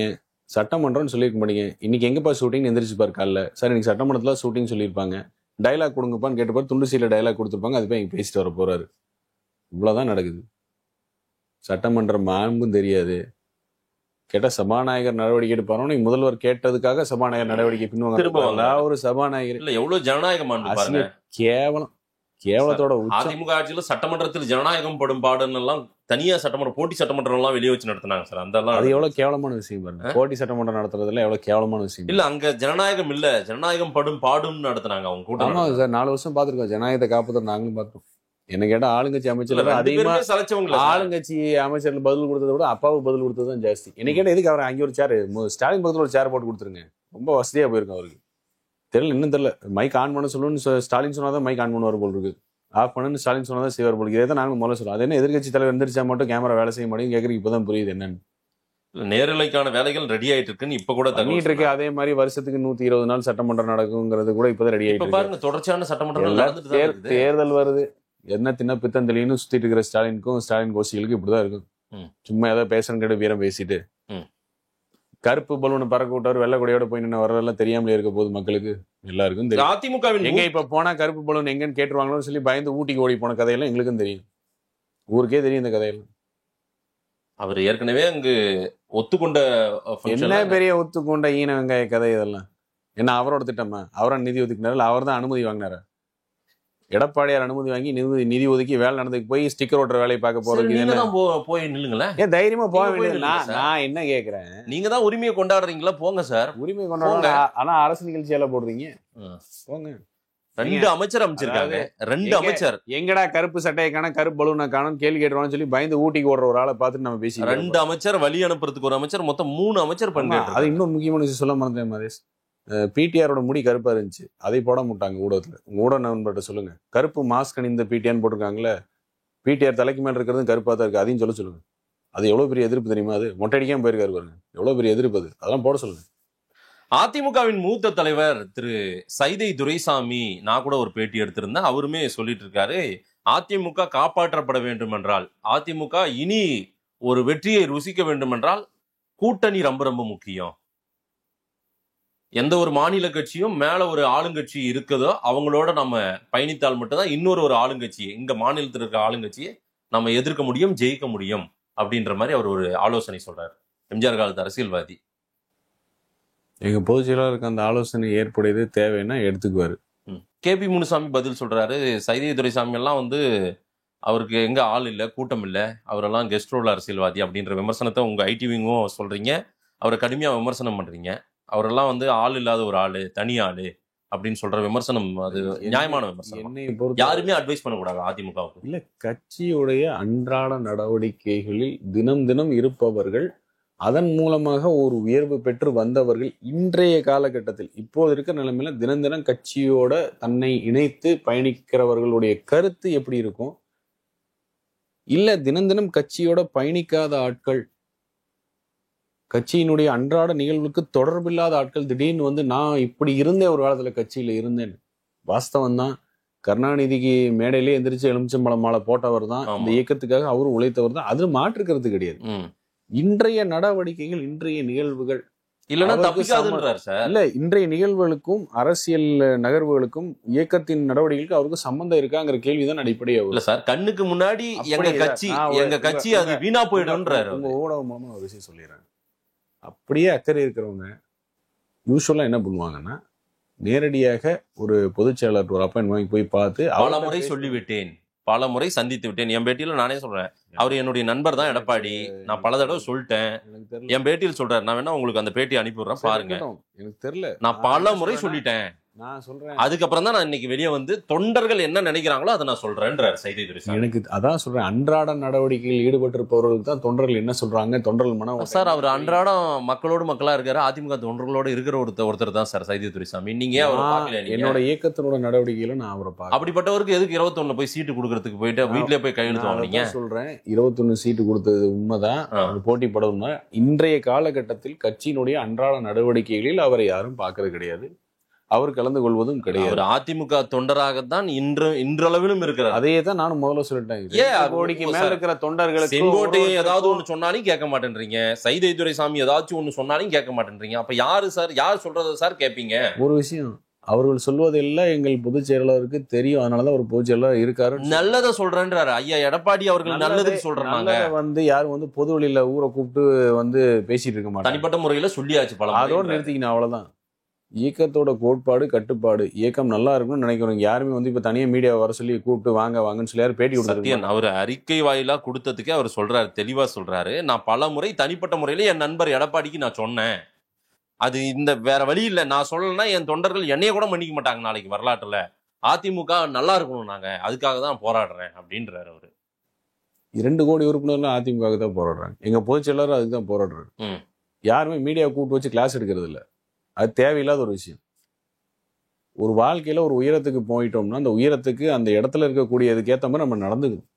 சட்டமன்றம்னு சொல்லியிருக்க மாட்டீங்க. இன்னைக்கு எங்கப்பா ஷூட்டிங் எந்திரிச்சுப்பாரு காலைல. சார் இன்னைக்கு சட்டமன்றத்துல ஷூட்டிங் சொல்லியிருப்பாங்க, டைலாக் கொடுங்கப்பான்னு கேட்டுப்பாரு, துண்டு சீல டைலாக் கொடுத்துருப்பாங்க, அது போய் இங்க பேசிட்டு வர போறாரு. இவ்வளவுதான் நடக்குது. சட்டமன்ற மாண்பும் தெரியாது. கேட்டா சபாநாயகர் நடவடிக்கை எடுப்பாரோ, முதல்வர் கேட்டதுக்காக சபாநாயகர் நடவடிக்கை பின்வாங்க. ஒரு சபாநாயகர் இல்ல, எவ்வளவு ஜனநாயகம் கேவலத்தோட அதிமுக ஆட்சியில சட்டமன்றத்தில் ஜனநாயகம் படும் பாடுன்னு எல்லாம் தனியா போட்டி சட்டமன்றம் எல்லாம் வெளியே வச்சு நடத்தினாங்க சார். அந்த அது எவ்வளவு கேவலமான விஷயம் பாருங்க. போட்டி சட்டமன்றம் நடத்துறதுல எவ்வளவு கேவலமான விஷயம் இல்ல. அங்க ஜனநாயகம் இல்ல, ஜனநாயகம் படும் பாடுன்னு நடத்தினாங்க அவங்க கூட்டம். ஆமா சார், 4 வருஷம் பாத்துருக்கோம். ஜனநாயகத்தை காப்பாற்ற நாங்களும் பார்த்தோம். என்ன கேட்டா ஆளுங்கட்சி அமைச்சர் அதிகமா ஆளுங்கட்சி அமைச்சர்கள் பதில் கொடுத்ததை விட அப்பாவுக்கு பதில் கொடுத்ததுதான் ஜாஸ்தி. என்ன கேட்டா எதுக்கு அவர் அங்கே ஒரு சேர், ஸ்டாலின் பக்கத்துல ஒரு சேர் போட்டு கொடுத்துருங்க, ரொம்ப வசதியா போயிருக்கும் அவருக்கு. தெரியல, இன்னும் தெரியல. மைக் ஆன் பண்ண சொல்லணும்னு ஸ்டாலின் சொன்னாதான் மைக் ஆன் பண்ணுவார் போல் இருக்கு. ஆஃப் பண்ணுன்னு ஸ்டாலின் சொன்னாதான் செய்வார் போல். இதை நாங்களும் முதல்ல சொல்லுவோம். அது என்ன எதிர்கட்சி தலைவர் எந்திரிச்சா மட்டும் கேமரா வேலை செய்ய மாட்டேங்குது கேட்கறதுக்கு இப்பதான் புரியுது என்னன்னு. நேரலைக்கான வேலைகள் ரெடி ஆயிட்டு இருக்குன்னு இப்ப கூட பண்ணிட்டு இருக்கு. அதே மாதிரி வருஷத்துக்கு 120 நாள் சட்டமன்றம் நடக்குங்கிறது கூட இப்பதான் ரெடி ஆயிட்டு பாருங்க. தொடர்ச்சியான சட்டமன்றம் தேர்தல் வருது. என்ன தின்ன பித்தம் தெளின்னு சுத்திட்டு இருக்கிற ஸ்டாலினுக்கும் ஸ்டாலின் கோஷ்டிகளுக்கு இப்படிதான் இருக்கும். சும்மா ஏதாவது பேசணும் கேட்டு வீரம் பேசிட்டு கருப்பு பலூனை பறக்க விட்டவர் வெள்ளை கொடியோட போய் நின்று வரதெல்லாம் தெரியாமலே இருக்க போது மக்களுக்கு எல்லாருக்கும் தெரியும். அதிமுகவின் எங்க இப்ப போனா கருப்பு பலூன் எங்கன்னு கேட்டுருவாங்களோன்னு சொல்லி பயந்து ஊட்டிக்கு ஓடி போன கதையெல்லாம் எங்களுக்கும் தெரியும். ஊருக்கே தெரியும் இந்த கதையெல்லாம். அவர் ஏற்கனவே அங்கு ஒத்துக்கொண்ட என்ன பெரிய ஒத்துக்கொண்ட ஈன வெங்காய கதை இதெல்லாம். என்ன அவரோட திட்டமா? அவரா நிதி ஒதுக்கினாரு, அவர் தான் அனுமதி வாங்கினாரு. எடப்பாடியார் அனுமதி வாங்கி நிதி ஒதுக்கி வேலை நடந்துக்கு போய் ஸ்டிக்கர் ஓட்டுற வேலையை பார்க்க போறது. போய் நில்லுங்களேன். ஏன் தைரியமா போக வேண்டியது? நான் என்ன கேக்குறேன், நீங்க தான் உரிமையை கொண்டாடுறீங்களா? போங்க சார், உரிமை கொண்டாடுங்க. ஆனா அரசு நிகழ்ச்சியால போடுறீங்க, போங்க. 2 அமைச்சர் அமைச்சிருக்காங்க. 2 அமைச்சர் எங்கடா கருப்பு சட்டையை காண கருப்பு பலூனை காணும் கேள்வி கேட்டுவான்னு சொல்லி பயந்து ஊட்டிக்கு ஓடுற ஒரு ஆளை பார்த்துட்டு நம்ம பேசி 2 அமைச்சர் வழி அனுப்புறதுக்கு ஒரு அமைச்சர், மொத்தம் 3 அமைச்சர் பண்ணி. அது இன்னும் முக்கியமான விஷயம் சொல்ல மறந்தேன் மதேஷ். பிடிஆரோட முடி கருப்பா இருந்துச்சு, அதை போட மாட்டாங்க ஊடகத்துல. ஊடக நண்பர்கிட்ட சொல்லுங்க, கருப்பு மாஸ்க் அணிந்த பிடிஆர்னு போட்டிருக்காங்களே, பிடிஆர் தலைக்கு மேல இருக்கிறது கருப்பா தான் இருக்கு, அதையும் சொல்லுங்க. அது எவ்வளவு பெரிய எதிர்ப்பு தெரியுமா? அது மொட்டை அடிக்காம போயிருக்காரு பாருங்க, எவ்வளவு பெரிய எதிர்ப்பு அது. அதெல்லாம் போட சொல்லுங்க. அதிமுகவின் மூத்த தலைவர் திரு சைதை துரைசாமி, நான் கூட ஒரு பேட்டி எடுத்திருந்தேன், அவருமே சொல்லிட்டு இருக்காரு, அதிமுக காப்பாற்றப்பட வேண்டும் என்றால், அதிமுக இனி ஒரு வெற்றியை ருசிக்க வேண்டும் என்றால் கூட்டணி ரொம்ப ரொம்ப முக்கியம். எந்த ஒரு மாநில கட்சியும் மேல ஒரு ஆளுங்கட்சி இருக்குதோ அவங்களோட நம்ம பயணித்தால் மட்டும்தான் இன்னொரு ஒரு ஆளுங்கட்சியை, இந்த மாநிலத்தில் இருக்க ஆளுங்கட்சியை நம்ம எதிர்க்க முடியும், ஜெயிக்க முடியும் அப்படின்ற மாதிரி அவர் ஒரு ஆலோசனை சொல்றாரு. எம்ஜிஆர் காலத்து அரசியல்வாதி. எங்க பொதுச் செயலாளருக்கு அந்த ஆலோசனை ஏற்புடையது தேவைன்னா எடுத்துக்குவாரு. கேபி முனுசாமி பதில் சொல்றாரு, சைதை துரைசாமி எல்லாம் அவருக்கு எங்க ஆள் இல்லை, கூட்டம் இல்லை, அவரெல்லாம் கெஸ்ட் ரோல் அரசியல்வாதி அப்படின்ற விமர்சனத்தை உங்க ஐடிவிங்கும் சொல்றீங்க, அவரை கடுமையா விமர்சனம் பண்றீங்க. அவரெல்லாம் ஆள் இல்லாத ஒரு ஆளு, தனி ஆளு அப்படின்னு சொல்ற விமர்சனம் அது நியாயமான விமர்சனம். என்னை பொறுத்த யாருமே அட்வைஸ் பண்ணக்கூடாது அதிமுகவுக்கு. இல்ல, கட்சியுடைய அன்றாட நடவடிக்கைகளில் தினம் தினம் இருப்பவர்கள், அதன் மூலமாக ஒரு உயர்வு பெற்று வந்தவர்கள் இன்றைய காலகட்டத்தில் இப்போது இருக்கிற நிலைமையில தினம் தினம் கட்சியோட தன்னை இணைத்து பயணிக்கிறவர்களுடைய கருத்து எப்படி இருக்கும்? இல்ல தினம் தினம் கட்சியோட பயணிக்காத ஆட்கள், கட்சியினுடைய அன்றாட நிகழ்வுக்கு தொடர்பில்லாத ஆட்கள் திடீர்னு நான் இப்படி இருந்தேன், ஒரு காலத்துல கட்சியில இருந்தேன். வாஸ்தவம் தான், கருணாநிதிக்கு மேடையிலே எந்திரிச்சு எலுமிச்சம்பழம் மாலை போட்டவர் தான், இந்த இயக்கத்துக்காக அவரும் உழைத்தவர் தான், அது மாற்றுக்கிறது கிடையாது. இன்றைய நடவடிக்கைகள், இன்றைய நிகழ்வுகள் இல்ல, இன்றைய நிகழ்வுகளுக்கும் அரசியல் நகர்வுகளுக்கும் இயக்கத்தின் நடவடிக்கைகளுக்கு அவருக்கு சம்பந்தம் இருக்காங்கிற கேள்விதான் அடிப்படையாக. இல்ல சார், கண்ணுக்கு முன்னாடி எங்க கட்சி அது வீணா போயிடும்ன்றாரு. உங்க ஊடகம் மூலமா ஒரு விஷயம் சொல்லிடுறாங்க. அப்படியே அக்கறை இருக்கிறவங்க யூஸ்வலா என்ன பண்ணுவாங்கன்னா, நேரடியாக ஒரு பொதுச் செயலாளர் ஒரு அப்பாயின்மெண்ட் வாங்கி போய் பார்த்து, பல முறை சொல்லிவிட்டேன், பல முறை சந்தித்து விட்டேன். என் பேட்டியில நானே சொல்றேன், அவர் என்னுடைய நண்பர் தான் எடப்பாடி, நான் பல தடவை சொல்லிட்டேன். என் பேட்டியில் சொல்றாரு, நான் வேணா உங்களுக்கு அந்த பேட்டி அனுப்பி விடுறேன் பாருங்க. எனக்கு தெரியல, நான் பல முறை சொல்லிட்டேன். நான் சொல்றேன், அதுக்கப்புறம் தான் நான் இன்னைக்கு வெளியே தொண்டர்கள் என்ன நினைக்கிறாங்களோ அதை நான் சொல்றேன்றார் சைதை துரைசாமி. எனக்கு அதான் சொல்றேன், அன்றாட நடவடிக்கையில் ஈடுபட்டிருப்பவர்களுக்கு தான் தொண்டர்கள் என்ன சொல்றாங்க, தொண்டர்கள் மனம். சார், அவர் அன்றாடம் மக்களோடு மக்களா இருக்காரு, அதிமுக தொண்டர்களோடு இருக்கிற ஒருத்தர் தான் சார் சைதை துரைசாமி. நீங்க என்னோட இயக்கத்தினோட நடவடிக்கையில நான் அவரை பார்க்க. அப்படிப்பட்டவருக்கு எதுக்கு 21 போய் சீட்டு கொடுக்கறதுக்கு போயிட்டு வீட்டுல போய் கையெழுத்து வாங்குறீங்க? சொல்றேன், 21 சீட்டு கொடுத்தது உண்மைதான், போட்டி படம்னா. இன்றைய காலகட்டத்தில் கட்சியினுடைய அன்றாட நடவடிக்கைகளில் அவரை யாரும் பார்க்கறது கிடையாது, அவர் கலந்து கொள்வதும் கிடையாது. அதிமுக தொண்டராகத்தான் இன்றளவிலும் இருக்கிறார். அதையே தான் நானும் முதல்ல சொல்லிட்டேன். மேல இருக்கிற தொண்டர்களுக்கு செங்கோட்டையை ஏதாவது ஒண்ணு சொன்னாலும் கேட்க மாட்டேன்றீங்க, சைதை துரைசாமி ஏதாச்சும் ஒண்ணு சொன்னாலும் கேட்க மாட்டேன்றீங்க. அப்ப யாரு சார், யார் சொல்றத சார் கேட்பீங்க? ஒரு விஷயம், அவர்கள் சொல்வதெல்லாம் எங்கள் பொதுச் செயலாளருக்கு தெரியும், அதனாலதான் ஒரு பொதுச் செயலாளர் இருக்காரு. நல்லதை சொல்றேன்றாரு ஐயா எடப்பாடி அவர்கள். நல்லதுக்கு சொல்றாங்க, யாரும் பொது வழியில ஊரை கூப்பிட்டு பேசிட்டு இருக்க மாட்டாங்க, தனிப்பட்ட முறையில சொல்லியாச்சு பல. அதோடு நிறுத்திக்கணும், அவ்வளவுதான். இயக்கத்தோட கோட்பாடு, கட்டுப்பாடு, இயக்கம் நல்லா இருக்கும்னு நினைக்கிறோம். யாருமே இப்ப தனியா மீடியா வர சொல்லி கூப்பிட்டு வாங்கன்னு சொல்லி யாரும் பேட்டி கொடுத்தாரு. அவர் அறிக்கை வாயிலா கொடுத்ததுக்கே அவர் சொல்றாரு, தெளிவா சொல்றாரு, நான் பல முறை தனிப்பட்ட முறையில என் நண்பர் எடப்பாடிக்கு நான் சொன்னேன், அது இந்த வேற வழி இல்ல, நான் சொல்லலைன்னா என் தொண்டர்கள் என்னைய கூட மன்னிக்க மாட்டாங்க நாளைக்கு வரலாற்றுல, அதிமுக நல்லா இருக்கணும், நாங்க அதுக்காக தான் போராடுறேன் அப்படின்றாரு அவரு. 2 கோடி உறுப்பினர்கள் அதிமுக தான் போராடுறாங்க, எங்க பொதுச் செயலாளர் அதுக்கு தான் போராடுறாரு. யாருமே மீடியா கூப்பிட்டு வச்சு கிளாஸ் எடுக்கிறது இல்ல, அது தேவையில்லாத ஒரு விஷயம். ஒரு வாழ்க்கையில ஒரு உயரத்துக்கு போயிட்டோம்னா அந்த உயரத்துக்கு அந்த இடத்துல இருக்கக்கூடியதுக்கு ஏத்த மாதிரி நம்ம நடந்துக்கணும்.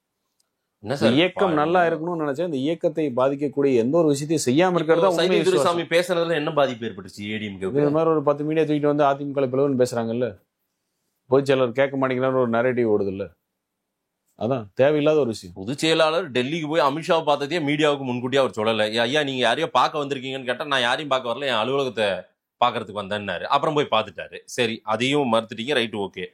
இயக்கம் நல்லா இருக்கணும்னு நினைச்சா இந்த இயக்கத்தை பாதிக்கக்கூடிய எந்த ஒரு விஷயத்தையும் செய்யாம இருக்கிறதா. பேசுறதுல என்ன பாதிப்பு ஏற்பட்டுச்சு ஏடிஎம்கே? இந்த மாதிரி ஒரு 10 மீடியா தூக்கிட்டு அதிமுக பிளவுன்னு பேசுறாங்கல்ல, பொதுச் செயலாளர் கேட்க மாட்டேங்கிறான்னு ஒரு நரேட்டிவ் ஓடுது இல்ல, அதான் தேவையில்லாத ஒரு விஷயம். பொதுச் செயலாளர் டெல்லிக்கு போய் அமித்ஷாவை பார்த்ததே மீடியாவுக்கு முன்கூட்டியே அவர் சொல்லல. ஐயா நீங்க யாரையோ பார்க்க வந்திருக்கீங்கன்னு கேட்டா, நான் யாரையும் பார்க்க வரல, என் அலுவலகத்தை பாக்குறதுக்கு வந்தேன்னாரு. அப்புறம் போய் பார்த்துட்டாரு. சரி, அதையும் மறுத்துட்டீங்க, ரைட், ஓகே.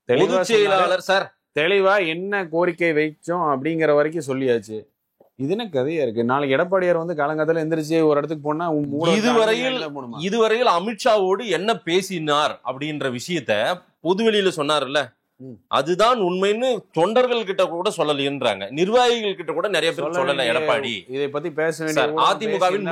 பொதுச் செயலாளர் சார் தெளிவா என்ன கோரிக்கை வைச்சோம் அப்படிங்கிற வரைக்கும் சொல்லியாச்சு. இது என்ன கதையா இருக்கு? நாளைக்கு எடப்பாடியார் காலங்காலத்துல எந்திரிச்சு ஒரு இடத்துக்கு போனா இதுவரையில் அமித்ஷாவோடு என்ன பேசினார் அப்படின்ற விஷயத்த பொதுவெளியில சொன்னார்ல, அதுதான் உண்மைன்னு தொண்டர்கள் கிட்ட கூட சொல்லலன்றாங்க, நிர்வாகிகள் கிட்ட கூட நிறைய பேர் சொல்லல. எடப்பாடி இதை பத்தி பேச வேண்டிய அதிமுகவின்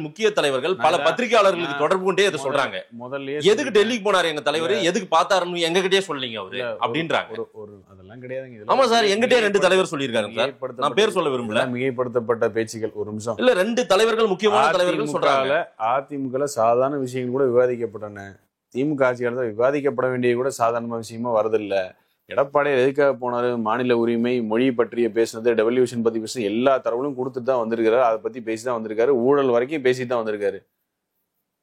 முக்கிய தலைவர்கள் பல பத்திரிகையாளர்களுக்கு தொடர்பு கொண்டே இதை சொல்றாங்க. முதல்ல எதுக்கு டெல்லிக்கு போனாரு எங்க தலைவர், எதுக்கு பார்த்தாருன்னு எங்க கிட்டே சொல்லீங்க அவரு அப்படின்றாங்க. அதெல்லாம் கிடையாதுங்க. ஆமா சார், எங்கிட்டே 2 தலைவர் சொல்லியிருக்காங்க சார், நான் பேர் சொல்ல விரும்பல. மிகைப்படுத்தப்பட்ட பேச்சுகள். ஒரு நிமிஷம் இல்ல, 2 தலைவர்கள் முக்கியமான தலைவர்கள் சொல்றாங்க. அதிமுக சாதாரண விஷயங்கள் கூட விவாதிக்கப்பட்டன, திமுக ஆட்சியாளர் விவாதிக்கப்பட வேண்டியது கூட சாதாரண விஷயமா வரதில்லை. எடப்பாடியார் எதுக்காக போனாரு? மாநில உரிமை, மொழி பற்றிய பேசுனது, டெவல்யூஷன் பத்தி பேசுறது, எல்லா தரவுகளும் கொடுத்துட்டு தான் வந்திருக்காரு, அதை பத்தி பேசிதான் வந்திருக்காரு, ஊழல் வரைக்கும் பேசிட்டு தான் வந்திருக்காரு.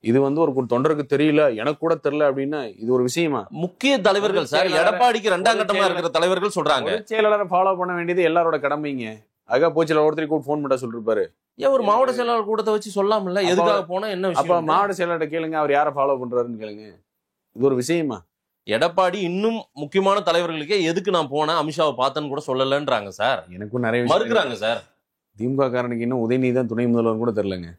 இது வந்து ஒரு தொண்டருக்கு தெரியல, எனக்கு கூட தெரியல அப்படின்னா இது ஒரு விஷயமா? முக்கிய தலைவர்கள் சார், எடப்பாடிக்கு 2ஆம் கட்டமா இருக்கிற தலைவர்கள் சொல்றாங்க. பொதுச் செயலாளரை ஃபாலோ பண்ண வேண்டியது எல்லாரோட கடமைங்க. அதுக்காக பொதுச் செயலாளர் ஒருத்தர் கூட ஃபோன் பண்ண சொல்லிருப்பாரு. ஏன் ஒரு மாவட்ட செயலாளர் கூட்டத்தை வச்சு சொல்லாமல? எதுக்காக போனா என்ன அப்ப விஷயம்? மாவட்ட செயலாளர்கிட்ட கேளுங்க, அவர் யாரை ஃபாலோ பண்றாருன்னு கேளுங்க. இது ஒரு விஷயமா? எடப்பாடி இன்னும் முக்கியமான தலைவர்களுக்கே எதுக்கு நான் போனேன், அமித்ஷாவை பார்த்தேன்னு கூட சொல்லலன்றாங்க சார். எனக்கும் நிறைய விஷயம் மறுக்கிறாங்க சார். திமுக காரனுக்கு இன்னும் உதயநிதி தான் துணை முதல்வர் கூட தெரியலங்க.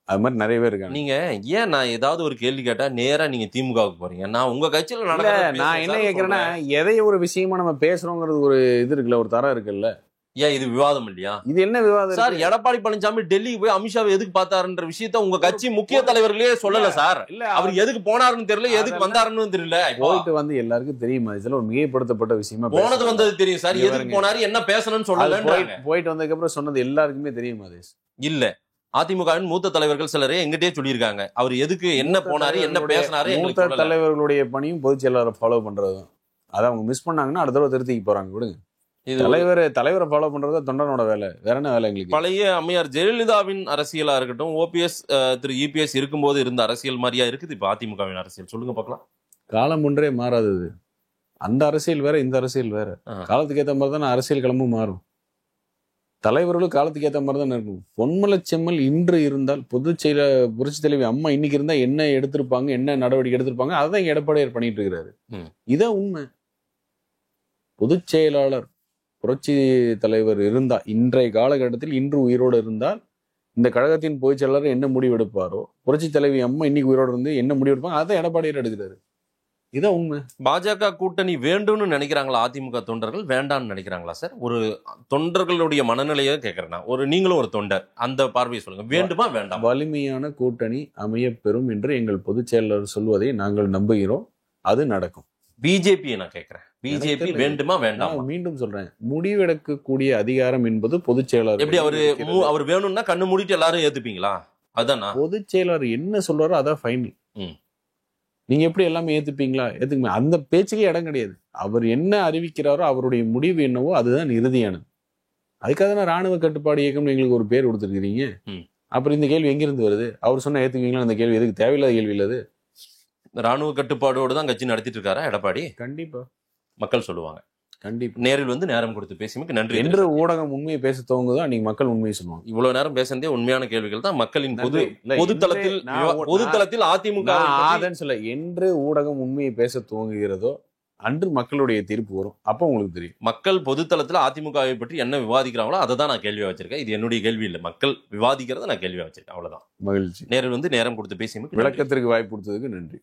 அது மாதிரி நிறைய பேர் இருக்காங்க. நீங்க ஏன் நான் ஏதாவது ஒரு கேள்வி கேட்டா நேரா நீங்க திமுகவுக்கு போறீங்க? நான் உங்க கட்சியில இல்ல, நடக்கிற நான் என்ன கேக்குறேன்னா, எதை ஒரு விஷயமா நம்ம பேசுறோங்கிறது ஒரு இது இருக்குல்ல, ஒரு தரம் இருக்குல்ல. ஏன் இது விவாதம் இல்லையா? இது என்ன விவாதம் சார்? இருக்கு? எடப்பாடி பழனிசாமி டெல்லிக்கு போய் அமித்ஷாவை எதுக்கு பார்த்தாருன்ற விஷயத்த உங்க கட்சி முக்கிய தலைவர்களே சொல்லல சார். இல்ல, அவர் எதுக்கு போனாருன்னு தெரியல, எதுக்கு வந்தாருன்னு தெரியல. போயிட்டு வந்து எல்லாருக்கும் தெரியுமா? இதுல ஒரு மிகைப்படுத்தப்பட்ட விஷயமா போனது பேசுறாங்க. வந்தது தெரியும் சார், இங்க எதுக்கு பாருங்க. போனாரு என்ன பேசணும்னு அது சொல்லலன்றாங்க. போயிட்டு வந்ததுக்கு அப்புறம் சொன்னது எல்லாருக்குமே தெரியுமா? அது இல்ல, அதிமுகவின் மூத்த தலைவர்கள் சிலரே எங்கிட்டே சொல்லியிருக்காங்க, அவர் எதுக்கு என்ன போனாரு என்ன பேசினாரு எங்களுக்கு மூத்த சொல்லல. தலைவர்களுடைய பணியும் பொதுச் செயலாளரை ஃபாலோ பண்றதுதான். அதை அவங்க மிஸ் பண்ணாங்கன்னா அடுத்த தடவை திருத்திக்கு போறாங்க. விடுங்க. இது தலைவரை ஃபாலோ பண்றது தொண்டனோட வேலை, வேற என்ன வேலை எங்களுக்கு? பழைய அம்மையார் ஜெயலலிதாவின் அரசியலா இருக்கட்டும், ஓபிஎஸ் திரு இபிஎஸ் இருக்கும்போது இருந்த அரசியல் மாதிரியா இருக்குது இப்ப அதிமுகவின் அரசியல்? சொல்லுங்க பார்க்கலாம். காலம் ஒன்றே மாறாதது. அந்த அரசியல் வேற, இந்த அரசியல் வேற. காலத்துக்கு ஏற்ற மாதிரி தான் அரசியல் களமும் மாறும். தலைவர்களும் காலத்துக்கு ஏற்ற மாதிரி தான் இருக்கும். பொன்மலச்செம்மல் இன்று இருந்தால் புரட்சி தலைவி அம்மா இன்னைக்கு இருந்தா என்ன எடுத்திருப்பாங்க, என்ன நடவடிக்கை எடுத்திருப்பாங்க, அதான் இங்க எடப்பாடியார் பண்ணிட்டு இருக்கிறாரு. இதான் உண்மை. பொதுச் செயலாளர் புரட்சி தலைவர் இருந்தா, இன்றைய காலகட்டத்தில் இன்று உயிரோடு இருந்தால் இந்த கழகத்தின் பொதுச் செயலாளர் என்ன முடிவு எடுப்பாரோ, புரட்சி தலைவி அம்மா இன்னைக்கு உயிரோடு இருந்து என்ன முடிவு எடுப்பாங்க, அதான் எடப்பாடியார் எடுக்கிறாரு. இதான் உண்மை. பாஜக கூட்டணி வேண்டும்னு நினைக்கிறாங்களா அதிமுக தொண்டர்கள், வேண்டாம்னு நினைக்கிறாங்களா சார்? ஒரு தொண்டர்களுடைய மனநிலையை கேட்கறேன். ஒரு நீங்களும் ஒரு தொண்டர், அந்த பார்வையை சொல்லுங்க. வேண்டுமா வேண்டாம்? வலிமையான கூட்டணி அமைய பெறும் என்று எங்கள் பொதுச் செயலாளர் சொல்வதை நாங்கள் நம்புகிறோம். அது நடக்கும். பிஜேபி நான் கேட்கிறேன், பிஜேபி வேண்டுமா வேண்டாம்? நான் மீண்டும் சொல்றேன், முடிவெடுக்கக்கூடிய அதிகாரம் என்பது பொதுச் செயலாளர். எப்படி அவர் வேணும்னா கண்ணு மூடிட்டு எல்லாரும் ஏத்துப்பீங்களா? அதானா? பொதுச் செயலாளர் என்ன சொல்றாரோ அதான் ஃபைனல். நீங்க எப்படி எல்லாமே ஏத்துப்பீங்களா? ஏத்துக்குமே. அந்த பேச்சுக்கே இடம் கிடையாது. அவர் என்ன அறிவிக்கிறாரோ, அவருடைய முடிவு என்னவோ அதுதான் இறுதியானது. அதுக்காக தான் ராணுவ கட்டுப்பாடு இயக்கம் எங்களுக்கு ஒரு பேர் கொடுத்துருக்கீங்க. அப்புறம் இந்த கேள்வி எங்கிருந்து வருது? அவர் சொன்ன ஏத்துக்குவீங்களா? அந்த கேள்வி எதுக்கு? தேவையில்லாத கேள்வி இல்ல அது. ராணுவ கட்டுப்பாடோடு தான் கட்சி நடத்திட்டு இருக்காரா எடப்பாடி? கண்டிப்பா மக்கள் சொல்லுவாங்க. கண்டிப்பா. நேரில் வந்து நேரம் கொடுத்து பேசியமைக்கு நன்றி. என்று ஊடகம் உண்மையை பேச துவங்குதோ அன்னைக்கு மக்கள் உண்மையை சொல்லுவாங்க. இவ்வளவு நேரம் பேசுறதே உண்மையான கேள்விகள் தான். மக்களின் பொதுத்தளத்தில் அதிமுக சொல்ல, என்று ஊடகம் உண்மையை பேச துவங்குகிறதோ அன்று மக்களுடைய தீர்ப்பு வரும். அப்ப உங்களுக்கு தெரியும். மக்கள் பொதுத்தளத்தில் அதிமுகவை பற்றி என்ன விவாதிக்கிறாங்களோ அதை தான் நான் கேள்வியா வச்சிருக்கேன். இது என்னுடைய கேள்வி இல்லை, மக்கள் விவாதிக்கிறத நான் கேள்வியா வச்சிருக்கேன். அவ்வளவுதான். மகிழ்ச்சி. நேரில் வந்து நேரம் கொடுத்து பேசியமைக்கு விளக்கத்திற்கு வாய்ப்பு கொடுத்ததுக்கு நன்றி.